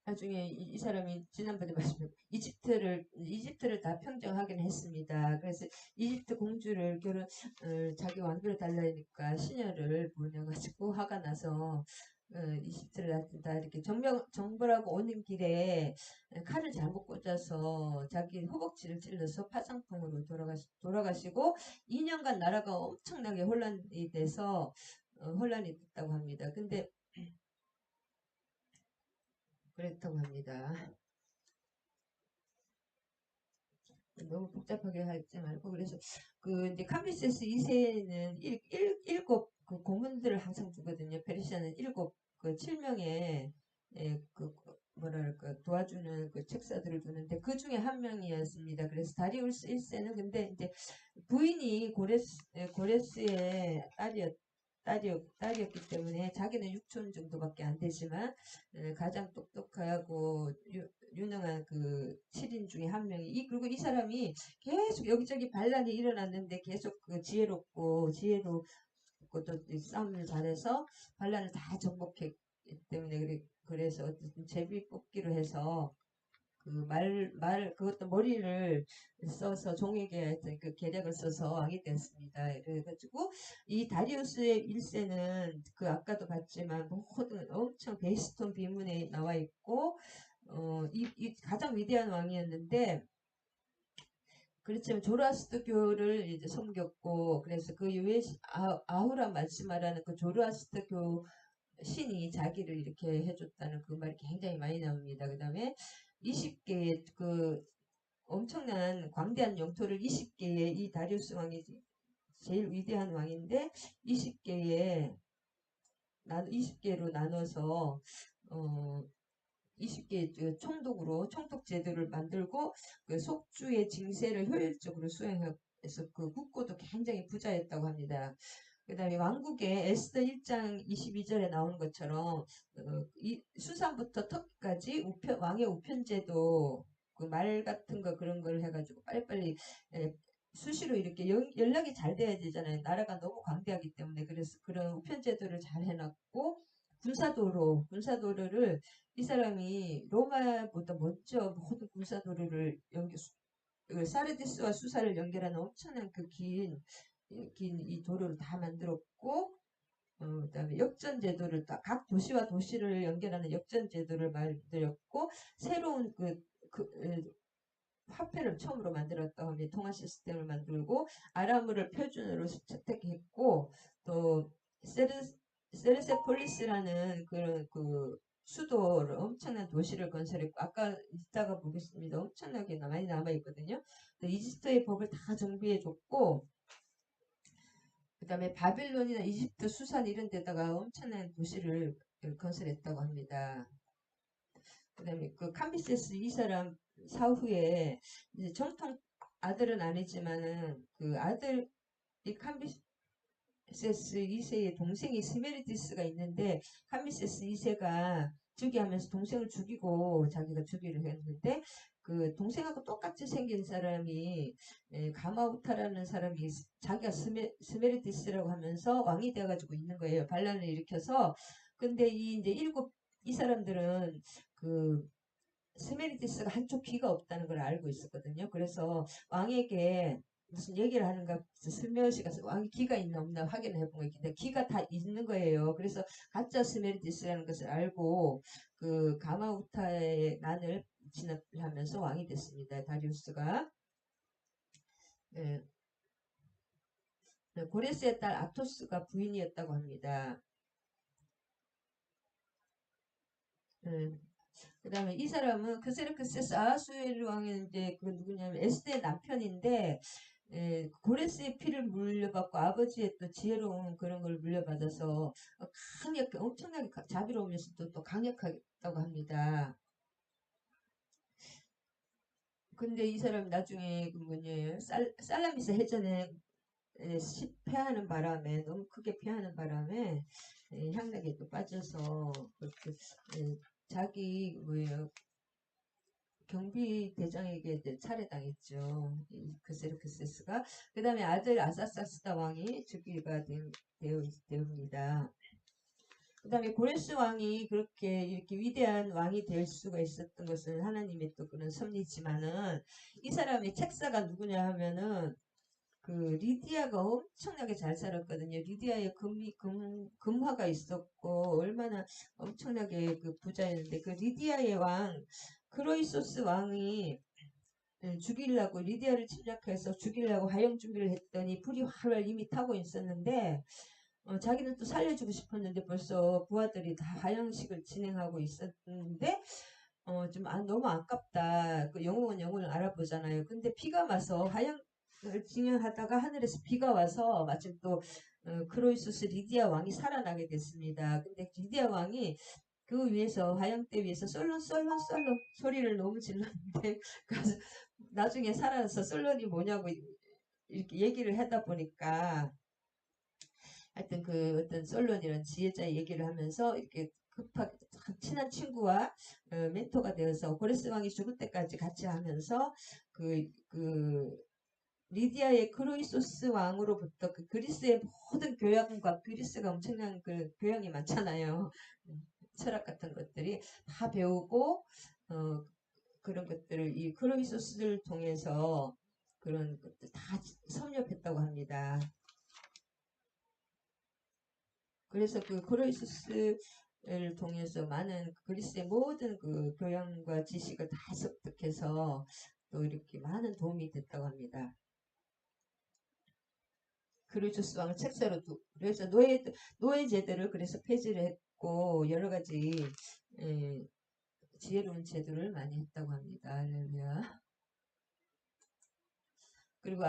나중에 이 사람이 지난번에 말씀 이집트를 다 평정하긴 했습니다. 그래서 이집트 공주를 자기 왕비로 달라니까 시녀를 보내가지고 화가 나서 이집트를 다 이렇게 정벌하고 오는 길에 칼을 잘못 꽂아서 자기 허벅지를 찔러서 파상풍으로 돌아가시고 2년간 나라가 엄청나게 혼란이 돼서 혼란이 됐다고 합니다. 근데 그랬다고 합니다. 너무 복잡하게 하지 말고 그래서 그 이제 캄비세스 2세는 일곱 그 고문들을 항상 두거든요. 페르시아는 일곱 그 7명의 뭐랄까 도와주는 그 책사들을 두는데 그 중에 한 명이었습니다. 그래서 다리우스 1세는 근데 이제 부인이 고레스의 딸이었기 때문에 자기는 6촌 정도밖에 안 되지만 가장 똑똑하고 유능한 그 7인 중에 한 명이 그리고 이 사람이 계속 여기저기 반란이 일어났는데 계속 그 지혜롭고 지혜도 있고 또 싸움을 잘해서 반란을 다 정복했기 때문에 그래서 어쨌든 제비 뽑기로 해서 그 그것도 머리를 써서 종에게 하여튼 그 계략을 써서 왕이 됐습니다. 그래가지고 이 다리우스의 일세는 그 아까도 봤지만 모든 엄청 베이스톤 비문에 나와 있고 이 가장 위대한 왕이었는데 그렇지만 조로아스터교를 이제 섬겼고 그래서 그 이후에 아후라 말씀하라는 그 조로아스터교 신이 자기를 이렇게 해줬다는 그 말이 굉장히 많이 나옵니다. 그 다음에 20개의 그 엄청난 광대한 영토를 20개의 이 다리우스 왕이 제일 위대한 왕인데 20개의 20개로 나눠서 20개 총독으로 총독 제도를 만들고 그 속주의 징세를 효율적으로 수행해서 그 국고도 굉장히 부자였다고 합니다. 그 다음에 왕국의 에스더 1장 22절에 나오는 것처럼 이 수산부터 터키까지 왕의 우편제도 그 말 같은 거 그런 걸 해가지고 빨리빨리 수시로 이렇게 연락이 잘 돼야 되잖아요. 나라가 너무 광대하기 때문에 그래서 그런 우편제도를 잘 해놨고 군사도로를 이 사람이 로마보다 먼저 모든 군사도로를 사르디스와 수사를 연결하는 엄청난 그 긴 이 도로를 다 만들었고 그다음에 역전 제도를 각 도시와 도시를 연결하는 역전 제도를 만들었고 새로운 화폐를 처음으로 만들었다고 합니다. 통화 시스템을 만들고 아람어를 표준으로 채택했고 또 세르세폴리스라는 그런 그 수도를 엄청난 도시를 건설했고 아까 이따가 보겠습니다. 엄청나게 많이 남아있거든요. 이집트의 법을 다 정비해줬고 그 다음에 바빌론이나 이집트 수산 이런 데다가 엄청난 도시를 건설했다고 합니다. 그 다음에 그 캄비세스 이 사람 사후에 이제 정통 아들은 아니지만은 그 아들 이 캄비세스 2세의 동생이 스메르디스가 있는데 캄비세스 2세가 즉위하면서 동생을 죽이고 자기가 즉위를 했는데 그 동생하고 똑같이 생긴 사람이 가마우타라는 사람이 자기가 스메르디스라고 하면서 왕이 돼가지고 있는 거예요. 반란을 일으켜서 근데 이 사람들은 그 스메르디스가 한쪽 귀가 없다는 걸 알고 있었거든요. 그래서 왕에게 무슨 얘기를 하는가 슬며시 가서 왕이 귀가 있나 없나 확인을 해본 거예요. 근데 귀가 다 있는 거예요. 그래서 가짜 스메르디스라는 것을 알고 그 가마우타의 난을 진압하면서 왕이 됐습니다. 다리우스가. 네. 고레스의 딸 아토스가 부인이었다고 합니다. 그 다음에 이 사람은 크세르크세스 아하수에르 왕은 이제 그 누구냐면 에스더의 남편인데 고레스의 피를 물려받고 아버지의 또 지혜로운 그런 걸 물려받아서 강력하게 엄청나게 자비로우면서도 또 강력하다고 합니다. 근데 이 사람 나중에 그 뭐냐 살라미스 해전에 패하는 바람에 너무 크게 패하는 바람에 향락에 또 빠져서 그렇게 자기 뭐예요 경비대장에게 살해당했죠. 그세르크세스가. 그 다음에 아들 아사사스다 왕이 즉위가 되옵니다. 그 다음에 고레스 왕이 그렇게 이렇게 위대한 왕이 될 수가 있었던 것은 하나님의 또 그런 섭리지만은 이 사람의 책사가 누구냐 하면은 그 리디아가 엄청나게 잘 살았거든요. 리디아에 금화가 있었고 얼마나 엄청나게 그 부자였는데 그 리디아의 왕 크로이소스 왕이 죽이려고 리디아를 침략해서 죽이려고 하영 준비를 했더니 불이 활활 이미 타고 있었는데 자기는 또 살려주고 싶었는데 벌써 부하들이 다 하영식을 진행하고 있었는데 너무 아깝다. 그 영웅은 영웅을 알아보잖아요. 근데 비가 와서 하영을 진행하다가 하늘에서 비가 와서 마침 또 크로이소스 리디아 왕이 살아나게 됐습니다. 근데 리디아 왕이 그 위에서 화양대 위에서 썰렁 소리를 너무 질렀는데 그래서 나중에 살아서 썰렁이 뭐냐고 이렇게 얘기를 하다 보니까 하여튼 그 어떤 썰렁이라는 지혜자의 얘기를 하면서 이렇게 급하게 친한 친구와 멘토가 되어서 고레스 왕이 죽을 때까지 같이 하면서 그 리디아의 크로이소스 왕으로부터 그 그리스의 모든 교양과 그리스가 엄청난 그 교양이 많잖아요. 철학 같은 것들이 다 배우고 그런 것들을 이 크로이소스를 통해서 그런 것들 다 섭렵했다고 합니다. 그래서 그 크로이소스를 통해서 많은 그리스의 모든 그 교양과 지식을 다 습득해서 또 이렇게 많은 도움이 됐다고 합니다. 크루이투스 왕을 책사로 그래서 노예제도를 그래서 폐지를 했고 여러 가지 에, 지혜로운 제도를 많이 했다고 합니다. 할렐루야. 그리고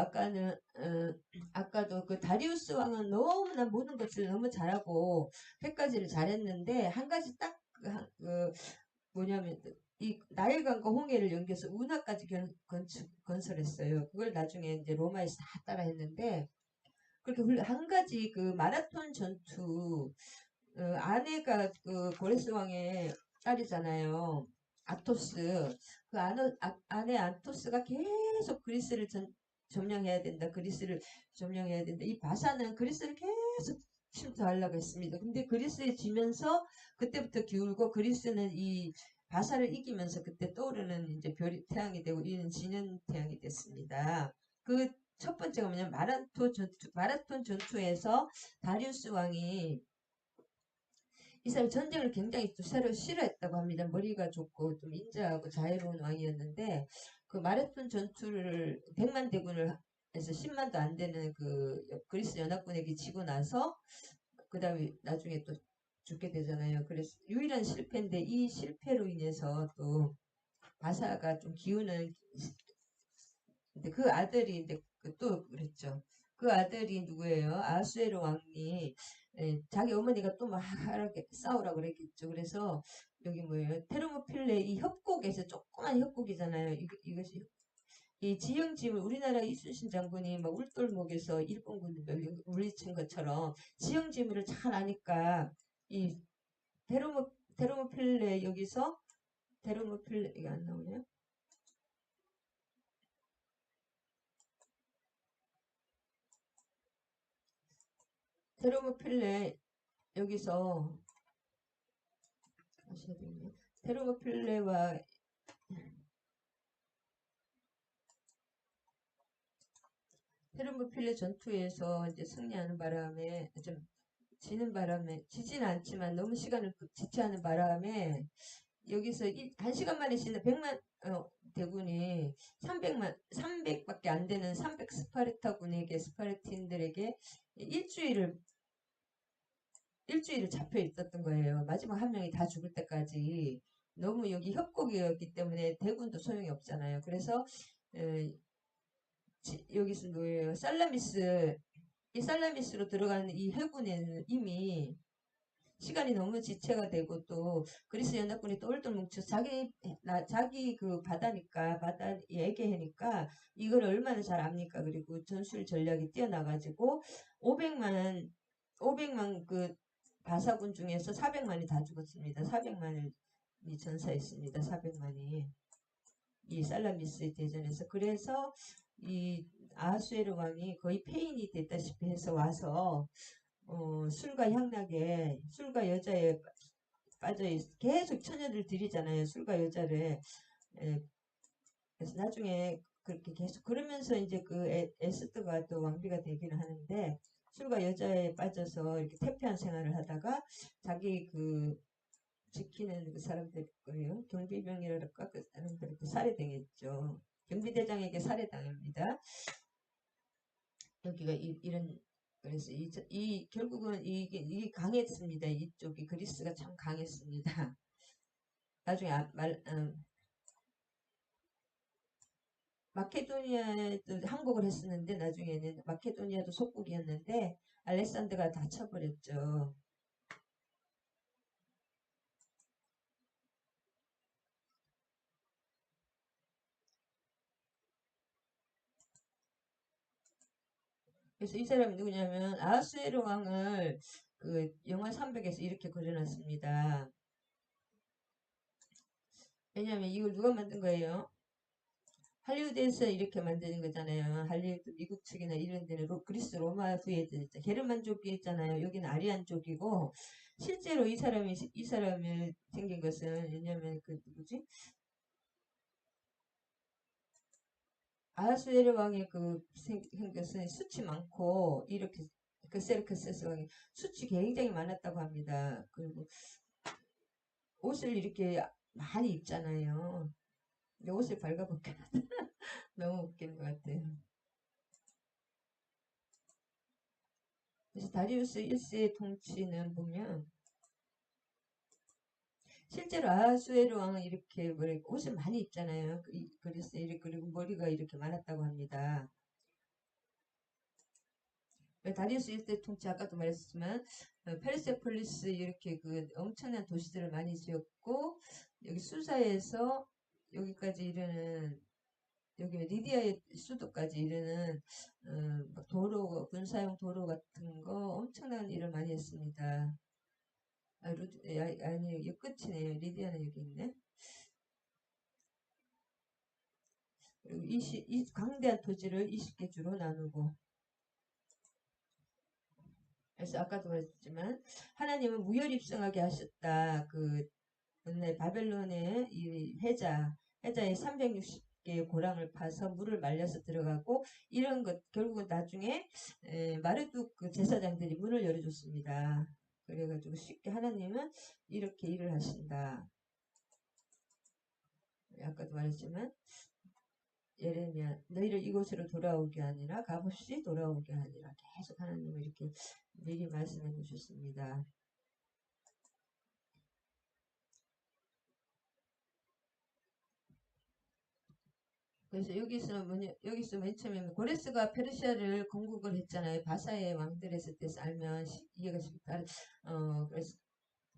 아까도 그 다리우스 왕은 너무나 모든 것을 너무 잘하고 100가지를 잘했는데 한 가지 딱 뭐냐면 이 나일강과 홍해를 연결해서 운하까지 건설했어요. 그걸 나중에 이제 로마에서 다 따라했는데 그렇게 한 가지 그 마라톤 전투 아내가 그 고레스 왕의 딸이잖아요. 아토스. 그 아내 아토스가 계속 그리스를 점령해야 된다. 그리스를 점령해야 된다. 이 바사는 그리스를 계속 침투하려고 했습니다. 근데 그리스에 지면서 그때부터 기울고 그리스는 이 바사를 이기면서 그때 떠오르는 이제 별이 태양이 되고 이는 지는 태양이 됐습니다. 그 첫 번째가 뭐냐면 마라톤 전투에서 다리우스 왕이 이 사람이 전쟁을 굉장히 또 새로 싫어했다고 합니다. 머리가 좋고 좀 인자하고 자유로운 왕이었는데 그 마라톤 전투를 100만 대군을 해서 10만도 안 되는 그 그리스 연합군에게 지고 나서 그 다음에 나중에 또 죽게 되잖아요. 그래서 유일한 실패인데 이 실패로 인해서 또 바사가 좀 기우는 근데 그 아들이 이제 또 그랬죠. 그 아들이 누구예요? 아수에로 왕이 자기 어머니가 또 막 싸우라고 그랬겠죠. 그래서 여기 뭐예요? 테르모필레 이 협곡에서 조그만 협곡이잖아요. 이것이 이 지형지물 우리나라 이순신 장군이 막 울돌목에서 일본군을 물리친 것처럼 지형지물을 잘 아니까 이 테르모필레 여기서 테르모필레 이게 안 나오네요. 테르모필레 여기서 하셔야 되겠네요. 테르모필레와 테르모필레 전투에서 이제 승리하는 바람에 좀 지는 바람에 지지는 않지만 너무 시간을 지체하는 바람에 여기서 1시간 만에 지는 100만 대군이 300밖에 안 되는 300 스파르타군에게 스파르틴들에게 일주일을 잡혀 있었던 거예요. 마지막 한 명이 다 죽을 때까지 너무 여기 협곡이었기 때문에 대군도 소용이 없잖아요. 그래서 여기서 뭐예요? 이 살라미스로 들어가는 이 해군에는 이미 시간이 너무 지체가 되고 또 그리스 연합군이 똘똘 뭉쳐 자기 그 바다 얘기하니까 이걸 얼마나 잘 압니까? 그리고 전술 전략이 뛰어나가지고 500만 그 바사군 중에서 400만이 다 죽었습니다. 400만이 전사했습니다. 400만이 이 살라미스 대전에서 그래서 이 아하수에르 왕이 거의 폐인이 됐다시피 해서 와서 술과 향락에 술과 여자에 빠져 계속 처녀들 들이잖아요. 술과 여자를 그래서 나중에 그렇게 계속 그러면서 이제 그 에스더가 또 왕비가 되기는 하는데 술과 여자에 빠져서 이렇게 태폐한 생활을 하다가 자기 그 지키는 그 사람들 거예요. 경비병이랄까 그 사람들 그 살해당했죠. 경비대장에게 살해당합니다. 여기가 이런 그래서 결국은 이게 강했습니다. 이쪽이 그리스가 참 강했습니다. 나중에 마케도니아도 항복을 했었는데 나중에는 마케도니아도 속국이었는데 알렉산더가 다 쳐버렸죠. 그래서 이 사람이 누구냐면 아하수에르 왕을 그 영화 300에서 이렇게 그려놨습니다. 왜냐하면 이걸 누가 만든 거예요? 할리우드에서 이렇게 만드는 거잖아요. 할리우드 미국 측이나 이런 데는 그리스 로마부에 게르만족이 있잖아요. 여기는 아리안족이고 실제로 이 사람이 생긴 것은 왜냐면 그 누구지? 아하수에르 왕의 생겼으니 수치 많고 이렇게 그 세르크세스 왕이 수치 굉장히 많았다고 합니다. 그리고 옷을 이렇게 많이 입잖아요. 근데 옷을 발가벗겨 너무 웃기는 것 같아요. 그래서 다리우스 1세의 통치는 보면 실제로 아하수에르 왕은 이렇게 옷을 많이 입잖아요. 그래서 그리고 머리가 이렇게 많았다고 합니다. 다리우스 1세 통치 아까도 말했지만 페르세폴리스 이렇게 그 엄청난 도시들을 많이 지었고 여기 수사에서 여기까지 이르는 여기 리디아의 수도까지 이르는 막 도로 군사용 도로 같은 거 엄청난 일을 많이 했습니다. 아니 이 끝이네요. 리디아는 여기 있네. 그리고 이 광대한 토지를 20개 주로 나누고 그래서 아까도 말했지만 하나님은 무혈입성하게 하셨다. 그 옛날 바벨론의 이 해자의 360개의 고랑을 파서 물을 말려서 들어가고 이런 것 결국은 나중에 마르둑 그 제사장들이 문을 열어줬습니다. 그래가지고 쉽게 하나님은 이렇게 일을 하신다. 아까도 말했지만 예레미야 너희를 이곳으로 돌아오게 하니라 값없이 돌아오게 하니라 계속 하나님은 이렇게 미리 말씀해 주셨습니다. 그래서 여기서 맨 처음에 고레스가 페르시아를 건국을 했잖아요. 바사의 왕들 했을 때 알면 이해가 쉽다. 그래서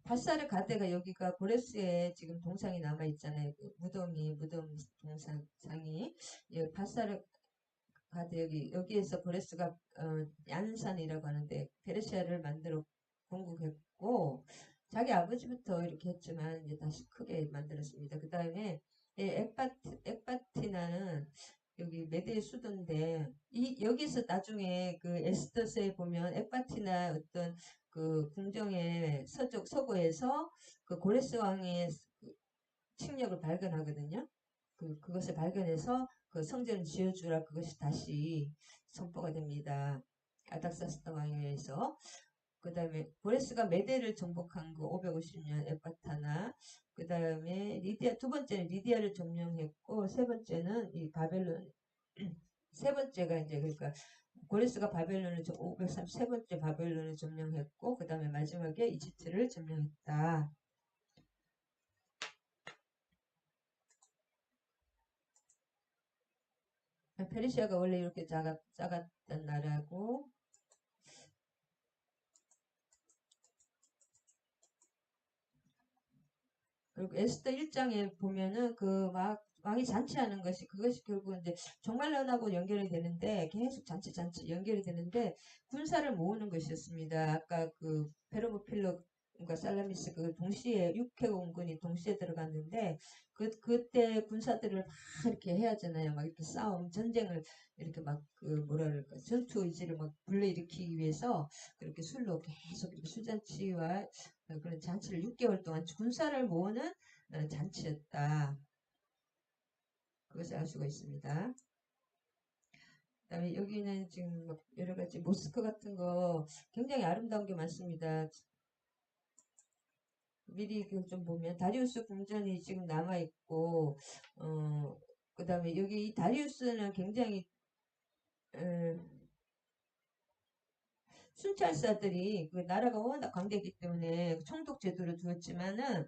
바사르 가데가 여기가 고레스에 지금 동상이 남아 있잖아요. 그 무덤 동상이 바사르 가데 여기에서 고레스가 얀산이라고 하는데 페르시아를 만들어 건국했고 자기 아버지부터 이렇게 했지만 이제 다시 크게 만들었습니다. 그 다음에 엑바티나는 여기 메대의 수도인데 여기서 나중에 그 에스더스에 보면 엑바티나 어떤 그 궁정의 서고에서 그 고레스 왕의 그 침략을 발견하거든요. 그것을 발견해서 그 성전을 지어주라 그것이 다시 선포가 됩니다. 아닥사스다 왕에 의해서 그 다음에 고레스가 메대를 정복한 거 550년 에바타나 그 다음에 리디아 두 번째는 리디아를 점령했고 세 번째는 이 바벨론 세 번째가 이제 그러니까 고레스가 바벨론을 533번째 바벨론을 점령했고 그 다음에 마지막에 이집트를 점령했다. 페르시아가 원래 이렇게 작았던 나라고 그리고 에스더 1장에 보면은 그 막 왕이 잔치하는 그것이 결국 이제 종말론하고 연결이 되는데 계속 잔치 연결이 되는데 군사를 모으는 것이었습니다. 아까 그 페르모필로과 살라미스 그 동시에 6회공군이 동시에 들어갔는데 그때 군사들을 막 이렇게 해야잖아요. 막 이렇게 전쟁을 이렇게 막 그 뭐라 그럴까 전투 의지를 막 불러일으키기 위해서 그렇게 술로 계속 이렇게 술잔치와 그런 잔치를 6개월 동안 군사를 모으는 잔치였다. 그것을 알 수가 있습니다. 그다음에 여기는 지금 여러 가지 모스크 같은 거 굉장히 아름다운 게 많습니다. 미리 좀 보면 다리우스 궁전이 지금 남아 있고 그다음에 여기 이 다리우스는 굉장히 순찰사들이 그 나라가 워낙 강대이기 때문에 총독 제도를 두었지만은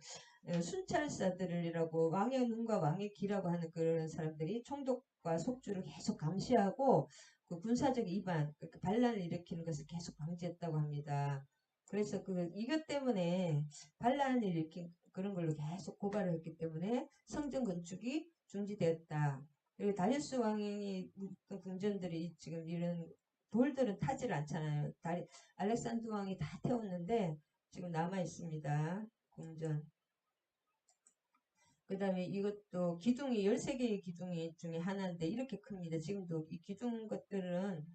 순찰사들이라고 왕의 눈과 왕의 귀라고 하는 그런 사람들이 총독과 속주를 계속 감시하고 그 군사적 이반, 그 반란을 일으키는 것을 계속 방지했다고 합니다. 그래서 이것 때문에 반란을 일으킨 그런 걸로 계속 고발을 했기 때문에 성전 건축이 중지되었다. 그리고 다리우스 왕이 묵던 궁전들이 지금 이런 돌들은 타지를 않잖아요. 알렉산드 왕이 다 태웠는데 지금 남아 있습니다. 궁전. 그 다음에 이것도 기둥이 13개의 기둥이 중에 하나인데 이렇게 큽니다. 지금도 이 기둥 것들은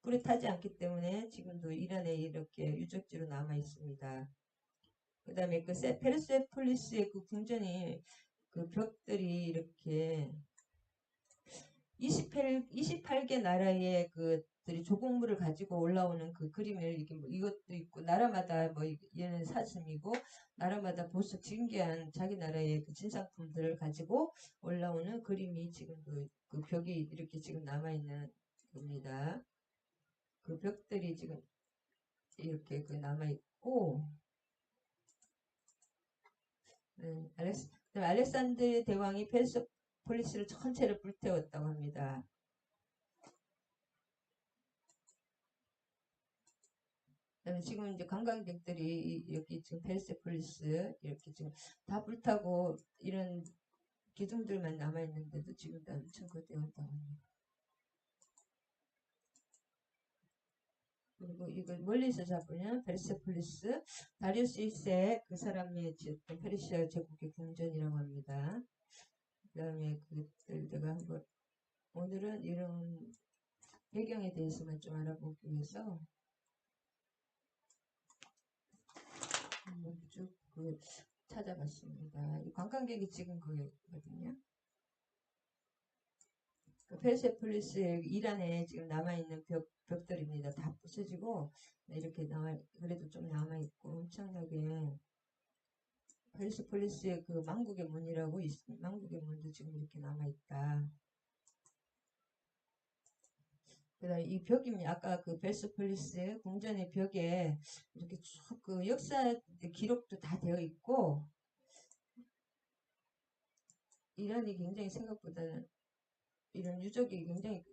불에 타지 않기 때문에 지금도 이란에 이렇게 유적지로 남아 있습니다. 그 다음에 그 페르세폴리스의 그 궁전이 그 벽들이 이렇게 28개 나라의 그들이 조공물을 가지고 올라오는 그 그림을 이렇게 뭐 이것도 있고 나라마다 뭐 얘는 사슴이고 나라마다 보석 진귀한 자기 나라의 그 진상품들을 가지고 올라오는 그림이 지금도 그 벽이 이렇게 지금 남아 있는 겁니다. 그 벽들이 지금 이렇게 그 남아 있고 그다음에 알렉산드 대왕이 페르세폴리스를 전체를 불태웠다고 합니다. 그다음에 지금 이제 관광객들이 여기 지금 페르세폴리스 이렇게 지금 다 불타고 이런 기둥들만 남아 있는데도 지금 다 청구되었다고 합니다. 그리고 이걸 멀리서 잡으면 페르세폴리스 다리우스 1세 그 사람이 지었던 페르시아 제국의 궁전이라고 합니다. 그 다음에 그것들 제가 한번 오늘은 이런 배경에 대해서만 좀 알아보기 위해서 한번 쭉그 찾아봤습니다. 이 관광객이 찍은 거거든요. 그 페르세폴리스의 이란에 지금 남아있는 벽들입니다. 다 부서지고 이렇게 그래도 좀 남아있고 엄청나게 페르세폴리스의 그 망국의 문이라고 있습니다. 망국의 문도 지금 이렇게 남아있다. 그 다음에 이 벽입니다. 아까 그 페르세폴리스 궁전의 벽에 이렇게 쭉 그 역사 기록도 다 되어 있고 이란이 굉장히 생각보다는 이런 유적이 굉장히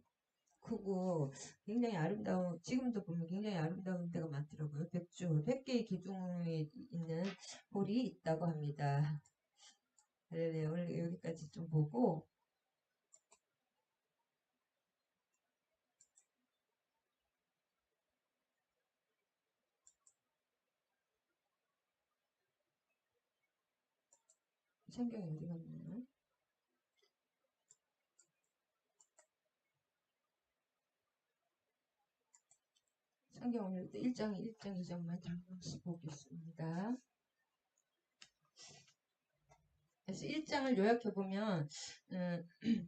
크고 굉장히 아름다운 지금도 보면 굉장히 아름다운 데가 많더라고요. 100개의 기둥이 있는 홀이 있다고 합니다. 네, 오늘 여기까지 좀 보고 성경이 어디 갔나요? 성경 오늘 1장 2장만 잠시 보겠습니다. 그래서 1장을 요약해보면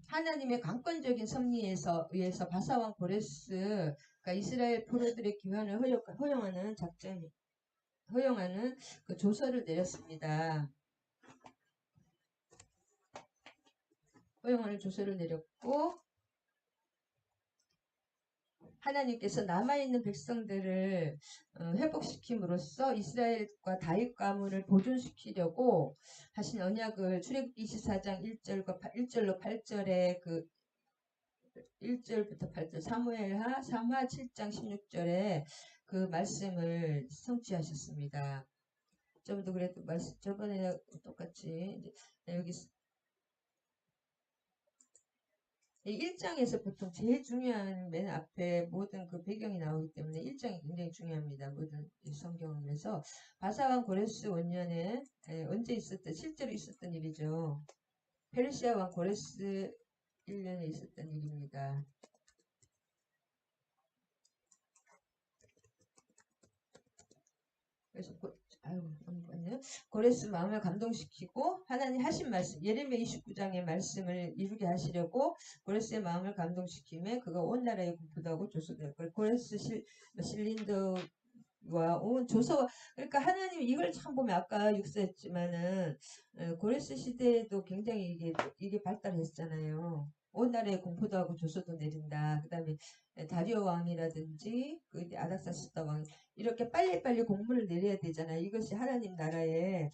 하나님의 강권적인 섭리에서 의해서 바사왕 고레스가 이스라엘 포로들의 귀환을 허용하는 작전이 허용하는 그 조서를 내렸습니다. 허용하는 조서를 내렸고 하나님께서 남아있는 백성들을 회복시킴으로써 이스라엘과 다윗 가문을 보존시키려고 하신 언약을 출애굽기 24장 1절로 8절에 그 1절부터 8절 사무엘하 3하 7장 16절에 그 말씀을 성취하셨습니다. 저번도 그래도 저번에 똑같이 이제 여기 1장에서 보통 제일 중요한 맨 앞에 모든 그 배경이 나오기 때문에 1장이 굉장히 중요합니다. 모든 성경에서 바사왕 고레스 원년에 언제 있었던 실제로 있었던 일이죠. 페르시아 왕 고레스 1년에 있었던 일입니다. 그래서 고레스 마음을 감동시키고 하나님 하신 말씀 예레미야 29장의 말씀을 이루게 하시려고 고레스의 마음을 감동시키며 그가 온 나라에 공포도 하고 조소될 걸 고레스 실린더와 온 조서 그러니까 하나님 이걸 참 보면 아까 육사했지만은 고레스 시대에도 굉장히 이게 발달했잖아요. 온 나라에 공포도 하고 조서도 내린다. 그 다음에 다리오 왕이라든지 그 아닥사스다 왕 이렇게 빨리빨리 공문을 내려야 되잖아요. 이것이 하나님 나라의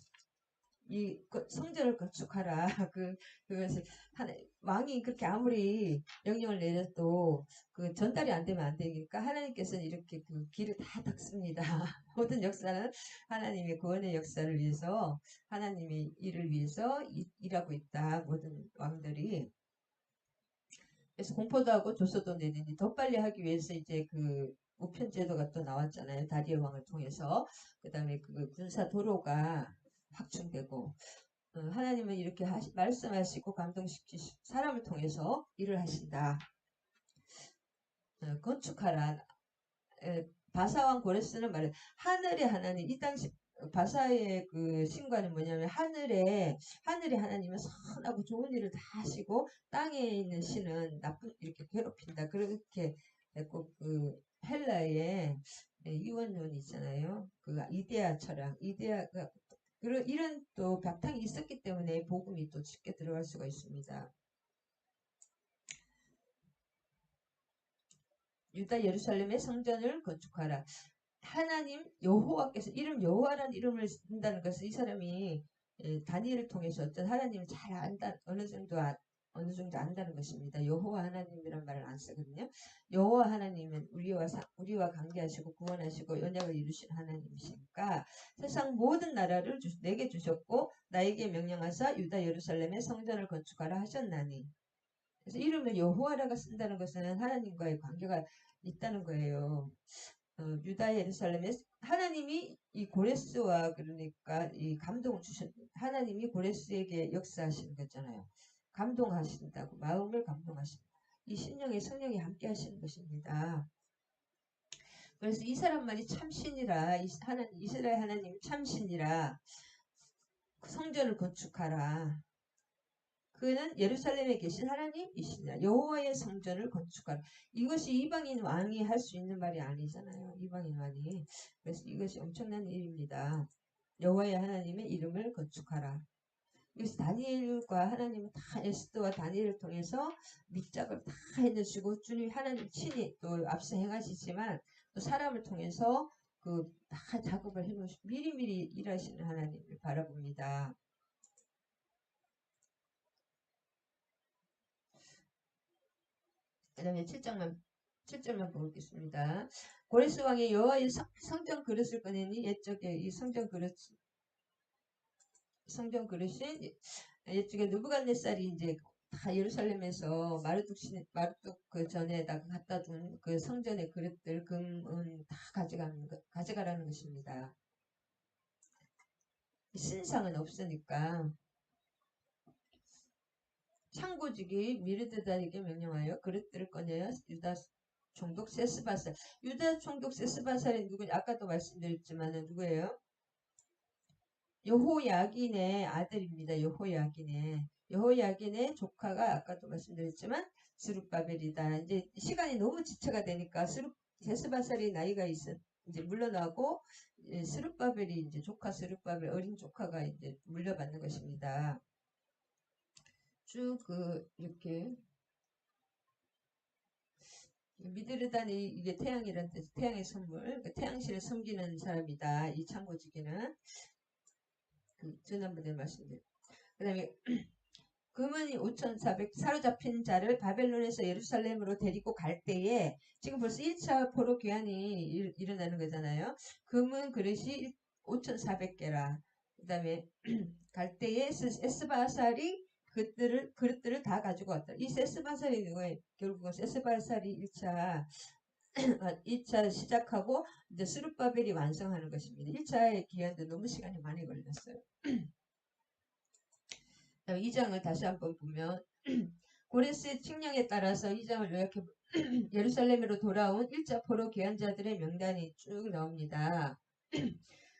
이 성전을 건축하라. 그것이 왕이 그렇게 아무리 명령을 내려도 그 전달이 안 되면 안 되니까 하나님께서는 이렇게 그 길을 다 닦습니다. 모든 역사는 하나님의 구원의 역사를 위해서 하나님의 일을 위해서 일하고 있다. 모든 왕들이. 그래서 공포도 하고 조서도 내리니 더 빨리 하기 위해서 이제 그 우편 제도가 또 나왔잖아요. 다리오 왕을 통해서. 그 다음에 그 군사 도로가 확충되고 하나님은 이렇게 말씀하시고 감동시키시 사람을 통해서 일을 하신다. 건축하라. 바사왕 고레스는 말해 하늘의 하나님. 이 당시 바사의 그 신과는 뭐냐면 하늘의 하나님은 선하고 좋은 일을 다 하시고 땅에 있는 신은 나쁜 이렇게 괴롭힌다. 그렇게 꼭 그 헬라의 유언론이 있잖아요. 그 이데아 철학, 이데아가 이런 또 바탕이 있었기 때문에 복음이 또 쉽게 들어갈 수가 있습니다. 유다 예루살렘의 성전을 건축하라. 하나님 여호와께서 여호와라는 이름을 쓴다는 것은 이 사람이 다니엘을 통해서 어떤 하나님을 잘 안다 어느 정도 안다는 것입니다. 여호와 하나님이란 말을 안 쓰거든요. 여호와 하나님은 우리와 관계하시고 구원하시고 언약을 이루신 하나님이시니까 세상 모든 나라를 내게 주셨고 나에게 명령하사 유다 예루살렘의 성전을 건축하라 하셨나니. 그래서 이름을 여호와라고 쓴다는 것은 하나님과의 관계가 있다는 거예요. 유다 예루살렘에 하나님이 이 고레스와 그러니까 이 감동을 하나님이 고레스에게 역사하시는 거잖아요. 감동하신다고 마음을 감동하신다. 이 심령의 성령이 함께 하시는 것입니다. 그래서 이 사람만이 참신이라 이스라엘 하나님 참신이라 성전을 건축하라. 그는 예루살렘에 계신 하나님이시니라. 여호와의 성전을 건축하라. 이것이 이방인 왕이 할 수 있는 말이 아니잖아요. 이방인 왕이. 그래서 이것이 엄청난 일입니다. 여호와의 하나님의 이름을 건축하라. 그래서 다니엘과 하나님은 다 에스더와 다니엘을 통해서 밑작을 다 해주시고 주님 하나님 친히 또 앞서 행하시지만 또 사람을 통해서 그 다 작업을 해놓으시고 미리미리 일하시는 하나님을 바라봅니다. 그 다음에 7절만 보겠습니다. 고레스 왕이 여호와의 성전 그릇을 꺼내니 옛적에 이 성전 그릇이 옛적에 느부갓네살이 이제 다 예루살렘에서 마르뚝 그 전에다가 갖다 둔 그 성전의 그릇들 금은 다 가져가라는 것입니다. 신상은 없으니까 창고직이 미르드다에게 명령하여 그릇들을 꺼내어 유다 총독 세스바살. 유다 총독 세스바살이 누구냐? 아까도 말씀드렸지만 누구예요? 여호야긴의 아들입니다. 여호야긴의 조카가 아까도 말씀드렸지만 스룹바벨이다. 이제 시간이 너무 지체가 되니까 세스바살이 나이가 이제 물러나고 스룹바벨이 이제 조카 스룹바벨 어린 조카가 이제 물려받는 것입니다. 쭉 이렇게 미드르단이 이게 태양이란 뜻, 태양의 선물, 그 태양신을 섬기는 사람이다. 이 창고지기는 지난번에 말씀드렸고, 그 다음에 금은 5,400 사로잡힌 자를 바벨론에서 예루살렘으로 데리고 갈 때에 지금 벌써 1차 포로 귀환이 일어나는 거잖아요. 금은 그릇이 5,400개라. 그 다음에 갈 때에 에스바살이 그릇들을 다 가지고 왔다. 이 세스바살이 누구예요? 결국은 세스바살이 1차 시작하고 이제 스룹바벨이 완성하는 것입니다. 1차의 기한도 너무 시간이 많이 걸렸어요. 2장을 다시 한번 보면 고레스의 칙령에 따라서 2장을 요약해 예루살렘으로 돌아온 1차 포로 귀환자들의 명단이 쭉 나옵니다.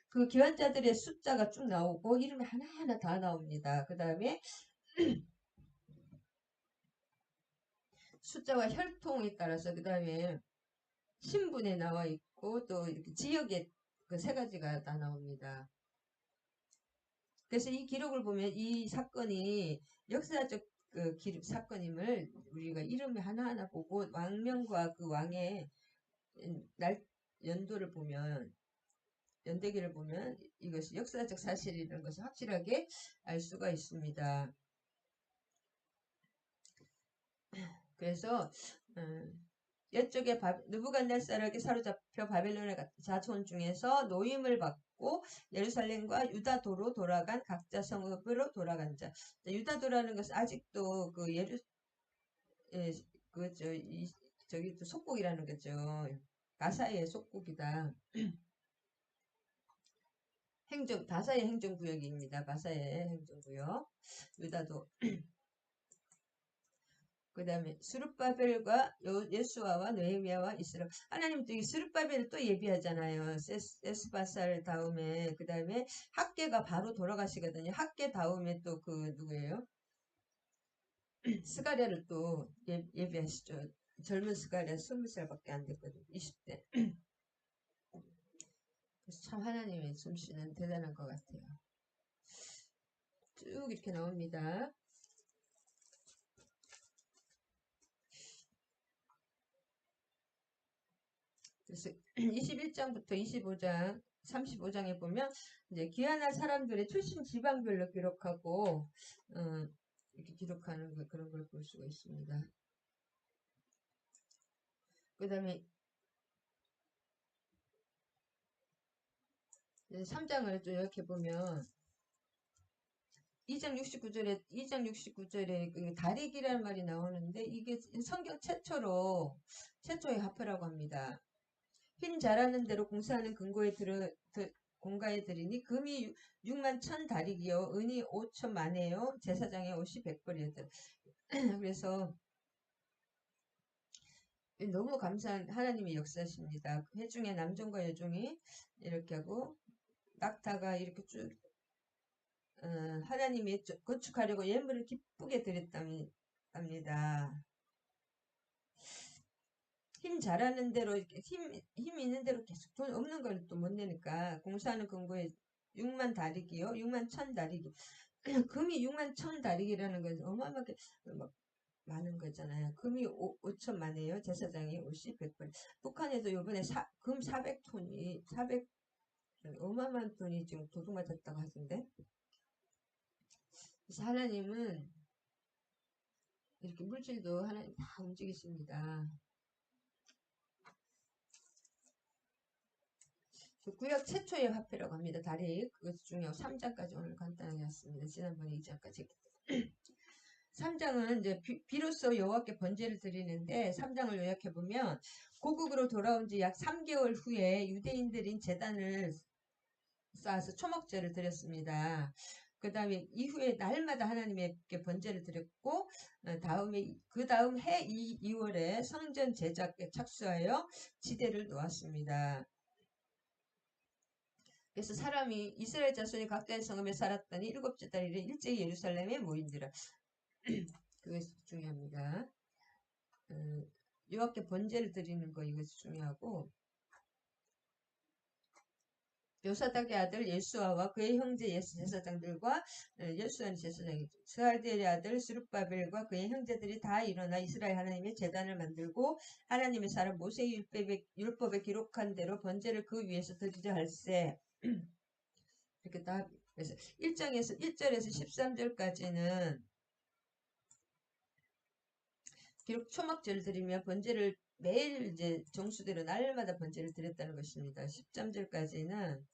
그 귀환자들의 숫자가 쭉 나오고 이름이 하나하나 다 나옵니다. 그 다음에 숫자와 혈통에 따라서 그 다음에 신분에 나와 있고 또 이렇게 지역에 그 세 가지가 다 나옵니다. 그래서 이 기록을 보면 이 사건이 역사적 그 사건임을 우리가 이름을 하나하나 보고 왕명과 그 왕의 연도를 보면 연대기를 보면 이것이 역사적 사실이라는 것을 확실하게 알 수가 있습니다. 그래서 옛적에 느부갓네살에게 사로잡혀 바벨론의 자손 중에서 노임을 받고 예루살렘과 유다도로 돌아간 각자 성읍으로 돌아간 자. 유다도라는 것은 아직도 그 저기 또 속국이라는 거죠. 가사의 속국이다. 바사의 행정구역입니다. 바사의 행정구역. 유다도. 그 다음에 스룹바벨과 예수아와 느헤미야와 이스라. 하나님 또 이 스룹바벨을 또 예비하잖아요. 에스바살 다음에 그 다음에 학계가 바로 돌아가시거든요. 학계 다음에 또 그 누구예요? 스가랴를 또 예비하시죠. 젊은 스가랴 20살밖에 안 됐거든요. 20대. 그래서 참 하나님의 솜씨는 대단한 것 같아요. 쭉 이렇게 나옵니다. 그래서 21장부터 25장, 35장에 보면 이제 귀환할 사람들의 출신 지방별로 기록하고 이렇게 기록하는 그런 걸 볼 수가 있습니다. 그 다음에 3장을 또 이렇게 보면 2장 69절에 다리기라는 말이 나오는데 이게 성경 최초의 화표라고 합니다. 힘 잘하는 대로 공사하는 공가에 들이니 금이 6만 1천 다리기요 은이 5천 만에요 제사장의 옷이 100벌이었다. 그래서 너무 감사한 하나님의 역사십니다. 회중의 남종과 여종이 이렇게 하고 낙타가 이렇게 쭉 하나님이 건축하려고 예물을 기쁘게 드렸답니다. 힘 잘하는 대로 힘 있는 대로 계속 돈 없는 걸 또 못 내니까 공사하는 근거에 6만 다리기요 6만 1천 다리기 금이 6만 1천 다리기라는 건 어마어마하게 막 많은 거잖아요. 금이 5천만이에요. 제사장이 50, 100벌. 북한에도 요번에 금 400톤이 400 어마어마한 돈이 지금 도둑맞았다고 하던데. 그래서 하나님은 이렇게 물질도 하나님 다 움직이십니다. 구약 최초의 화폐라고 합니다. 다리 그것 중에 3장까지 오늘 간단하게 했습니다. 지난번에 2장까지 3장은 이제 비로소 여호와께 번제를 드리는데 3장을 요약해 보면 고국으로 돌아온 지 약 3개월 후에 유대인들인 제단을 쌓아서 초목제를 드렸습니다. 그 다음에 이후에 날마다 하나님께 번제를 드렸고 그 다음 해 2월에 성전 제작에 착수하여 지대를 놓았습니다. 그래서 사람이 이스라엘 자손이 각자의 성읍에 살았더니 7째 달 이래 일제히 예루살렘에 모인지라. 그것이 중요합니다. 여호와께 번제를 드리는 거 이것이 중요하고 요사닥의 아들 예수아와 그의 형제 제사장들과 예수아는 제사장이죠. 스알디엘의 아들 스룹바벨과 그의 형제들이 다 일어나 이스라엘 하나님의 제단을 만들고 하나님의 사람 모세의 율법에 기록한 대로 번제를 그 위에서 드리려 할세. 이렇게 다 그래서 1절에서 13절까지는 기록 초막제를 드리며 번제를 매일 이제 정수대로 날마다 번제를 드렸다는 것입니다. 13절까지는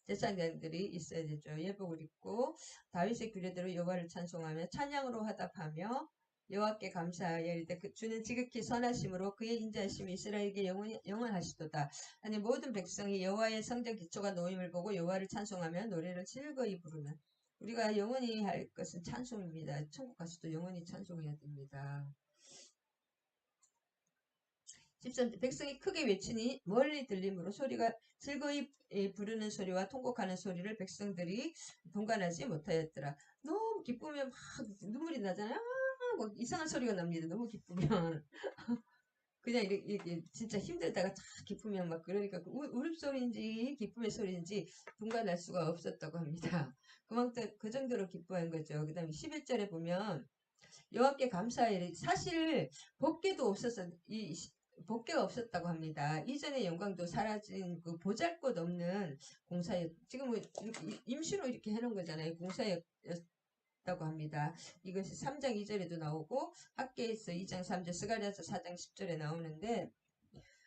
제사장들이 있어야 되죠. 예복을 입고 다윗의 규례대로 여호와를 찬송하며 찬양으로 화답하며 여호와께 감사하여 이르되 주는 지극히 선하심으로 그의 인자하심이 이스라엘에게 영원하시도다. 아니 모든 백성이 여호와의 성전 기초가 놓임을 보고 여호와를 찬송하며 노래를 즐거이 부르면 우리가 영원히 할 것은 찬송입니다. 천국 가서도 영원히 찬송해야 됩니다. 13절 백성이 크게 외치니 멀리 들림으로 소리가 즐거이 부르는 소리와 통곡하는 소리를 백성들이 분간하지 못하였더라. 너무 기쁘면 막 눈물이 나잖아요. 뭐 이상한 소리가 납니다. 너무 기쁘면 그냥 이렇게 진짜 힘들다가 다 기쁘면 막 그러니까 울음소리인지 기쁨의 소리인지 분간할 수가 없었다고 합니다. 그만큼 그 정도로 기뻐한 거죠. 그 다음에 11절에 보면 여호와께 감사하여 사실 복개도 없었어. 복개가 없었다고 합니다. 이전의 영광도 사라진 그 보잘것 없는 공사였, 지금 뭐 임시로 이렇게 해놓은 거잖아요. 공사였다고 합니다. 이것이 3장 2절에도 나오고 학계에서 2장 3절, 스가랴서 4장 10절에 나오는데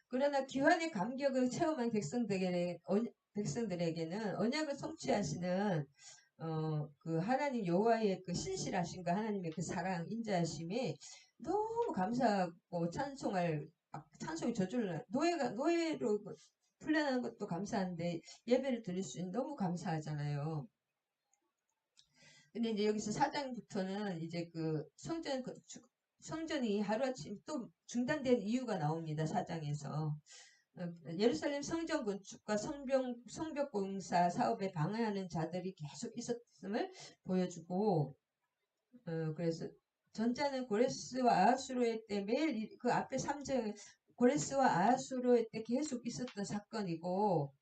그러나 귀환의 감격을 체험한 백성들에게는 언약을 성취하시는 그 하나님 여호와의 그 신실하심과 하나님의 그 사랑 인자하심이 너무 감사하고 찬송이 저절로 노예로 풀려나는 것도 감사한데 예배를 드릴 수 있는 너무 감사하잖아요. 근데 이제 여기서 4장부터는 이제 그 성전이 하루아침 또 중단된 이유가 나옵니다. 4장에서. 예루살렘 성전 건축과 성벽 공사 사업에 방해하는 자들이 계속 있었음을 보여주고, 그래서 전자는 고레스와 아하수로의 때 매일 그 앞에 3장 고레스와 아하수로의 때 계속 있었던 사건이고,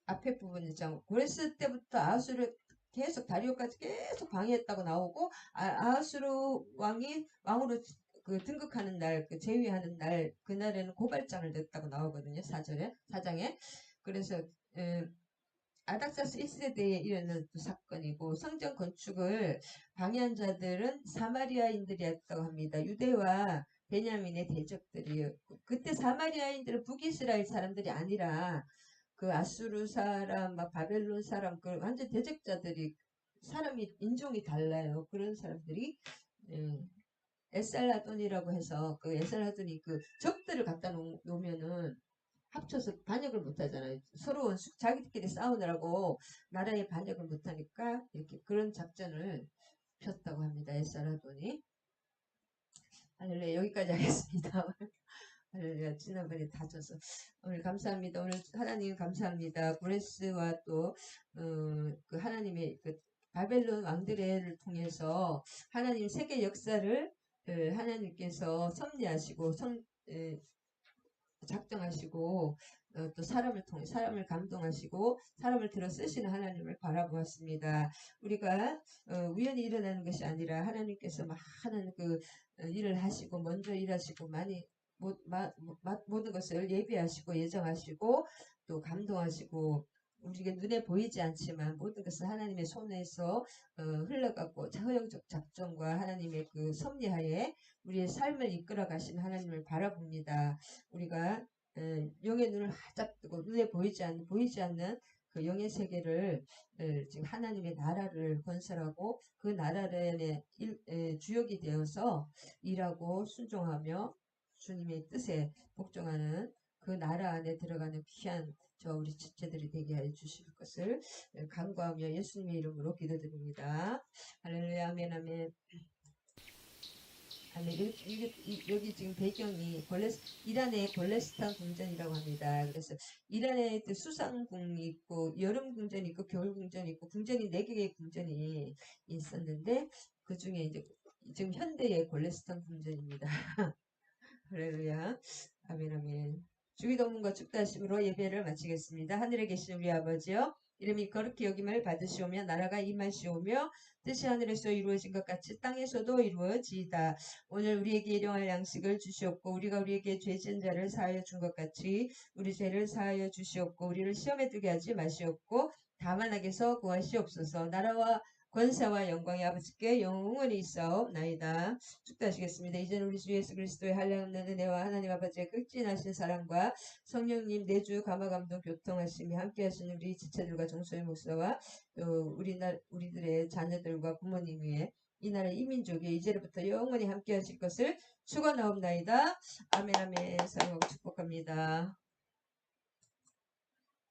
앞에 부분 있죠. 고레스 때부터 아하수로 계속 다리오까지 계속 방해했다고 나오고, 아하수로 왕이 왕으로 그 등극하는 날, 그 제위하는 날, 그날에는 고발장을 냈다고 나오거든요. 4장에. 그래서 아닥사스 1세대에 일어난 또 사건이고, 성전 건축을 방해한 자들은 사마리아인들이었다고 합니다. 유대와 베냐민의 대적들이요. 그때 사마리아인들은 북이스라엘 사람들이 아니라 그 아수르 사람, 막 바벨론 사람, 그 완전 대적자들이, 사람이 인종이 달라요. 그런 사람들이 에살라돈이라고 해서, 그 에살라돈이 그 적들을 갖다 놓으면은 합쳐서 반역을 못 하잖아요. 서로 자기들끼리 싸우느라고 나라에 반역을 못 하니까 이렇게 그런 작전을 폈다고 합니다. 에살라돈이. 할렐루야. 여기까지 하겠습니다. 할렐루야. 지난번에 다져서 오늘 감사합니다. 오늘 하나님 감사합니다. 브레스와 또 그 하나님의 그 바벨론 왕들을 통해서 하나님 세계 역사를 하나님께서 섭리하시고 작정하시고 또 사람을 통해 사람을 감동하시고 사람을 들어 쓰시는 하나님을 바라보았습니다. 우리가 우연히 일어나는 것이 아니라 하나님께서 많은 그 일을 하시고 먼저 일하시고 많이 모든 것을 예비하시고 예정하시고 또 감동하시고 우리가 눈에 보이지 않지만 모든 것은 하나님의 손에서 흘러가고 허영적 작정과 하나님의 그 섭리하에 우리의 삶을 이끌어 가신 하나님을 바라봅니다. 우리가 영의 눈을 활짝 뜨고 눈에 보이지 않는 그 영의 세계를 지금 하나님의 나라를 건설하고 그 나라의 주역이 되어서 일하고 순종하며 주님의 뜻에 복종하는 그 나라 안에 들어가는 귀한 저 우리 지체들이 되게 해 주실 것을 간구하며 예수님의 이름으로 기도드립니다. 할렐루야. 아멘. 아멘. 아니, 여기 지금 배경이 이란의 골레스탄 궁전이라고 합니다. 그래서 이란에 수상궁이 있고 여름 궁전이 있고 겨울 궁전이 있고 궁전이 4개의 궁전이 있었는데 그 중에 이제 지금 현대의 골레스탄 궁전입니다. 할렐루야. 아멘. 아멘. 주기도문과 축다심으로 예배를 마치겠습니다. 하늘에 계신 우리 아버지여, 이름이 거룩히 여김을 받으시오며 나라가 임하시오며 뜻이 하늘에서 이루어진 것 같이 땅에서도 이루어지이다. 오늘 우리에게 일용할 양식을 주시옵고 우리가 우리에게 죄 지은 자를 사하여 준 것 같이 우리 죄를 사하여 주시옵고 우리를 시험에 들게 하지 마시옵고 다만 악에서 구하시옵소서. 나라와 권세와 영광이 아버지께 영원히 있사옵나이다. 축도하시겠습니다. 이제는 우리 주 예수 그리스도의 한량없는 은혜와 하나님 아버지의 극진하신 사랑과 성령님 내주 감화감동 교통하시며 함께하신 우리 지체들과 정소의 목사와 또 우리들의 자녀들과 부모님 위에 이 나라 이민족 위에 이제부터 영원히 함께하실 것을 축원하옵나이다. 아멘. 아멘. 사랑하고 축복합니다.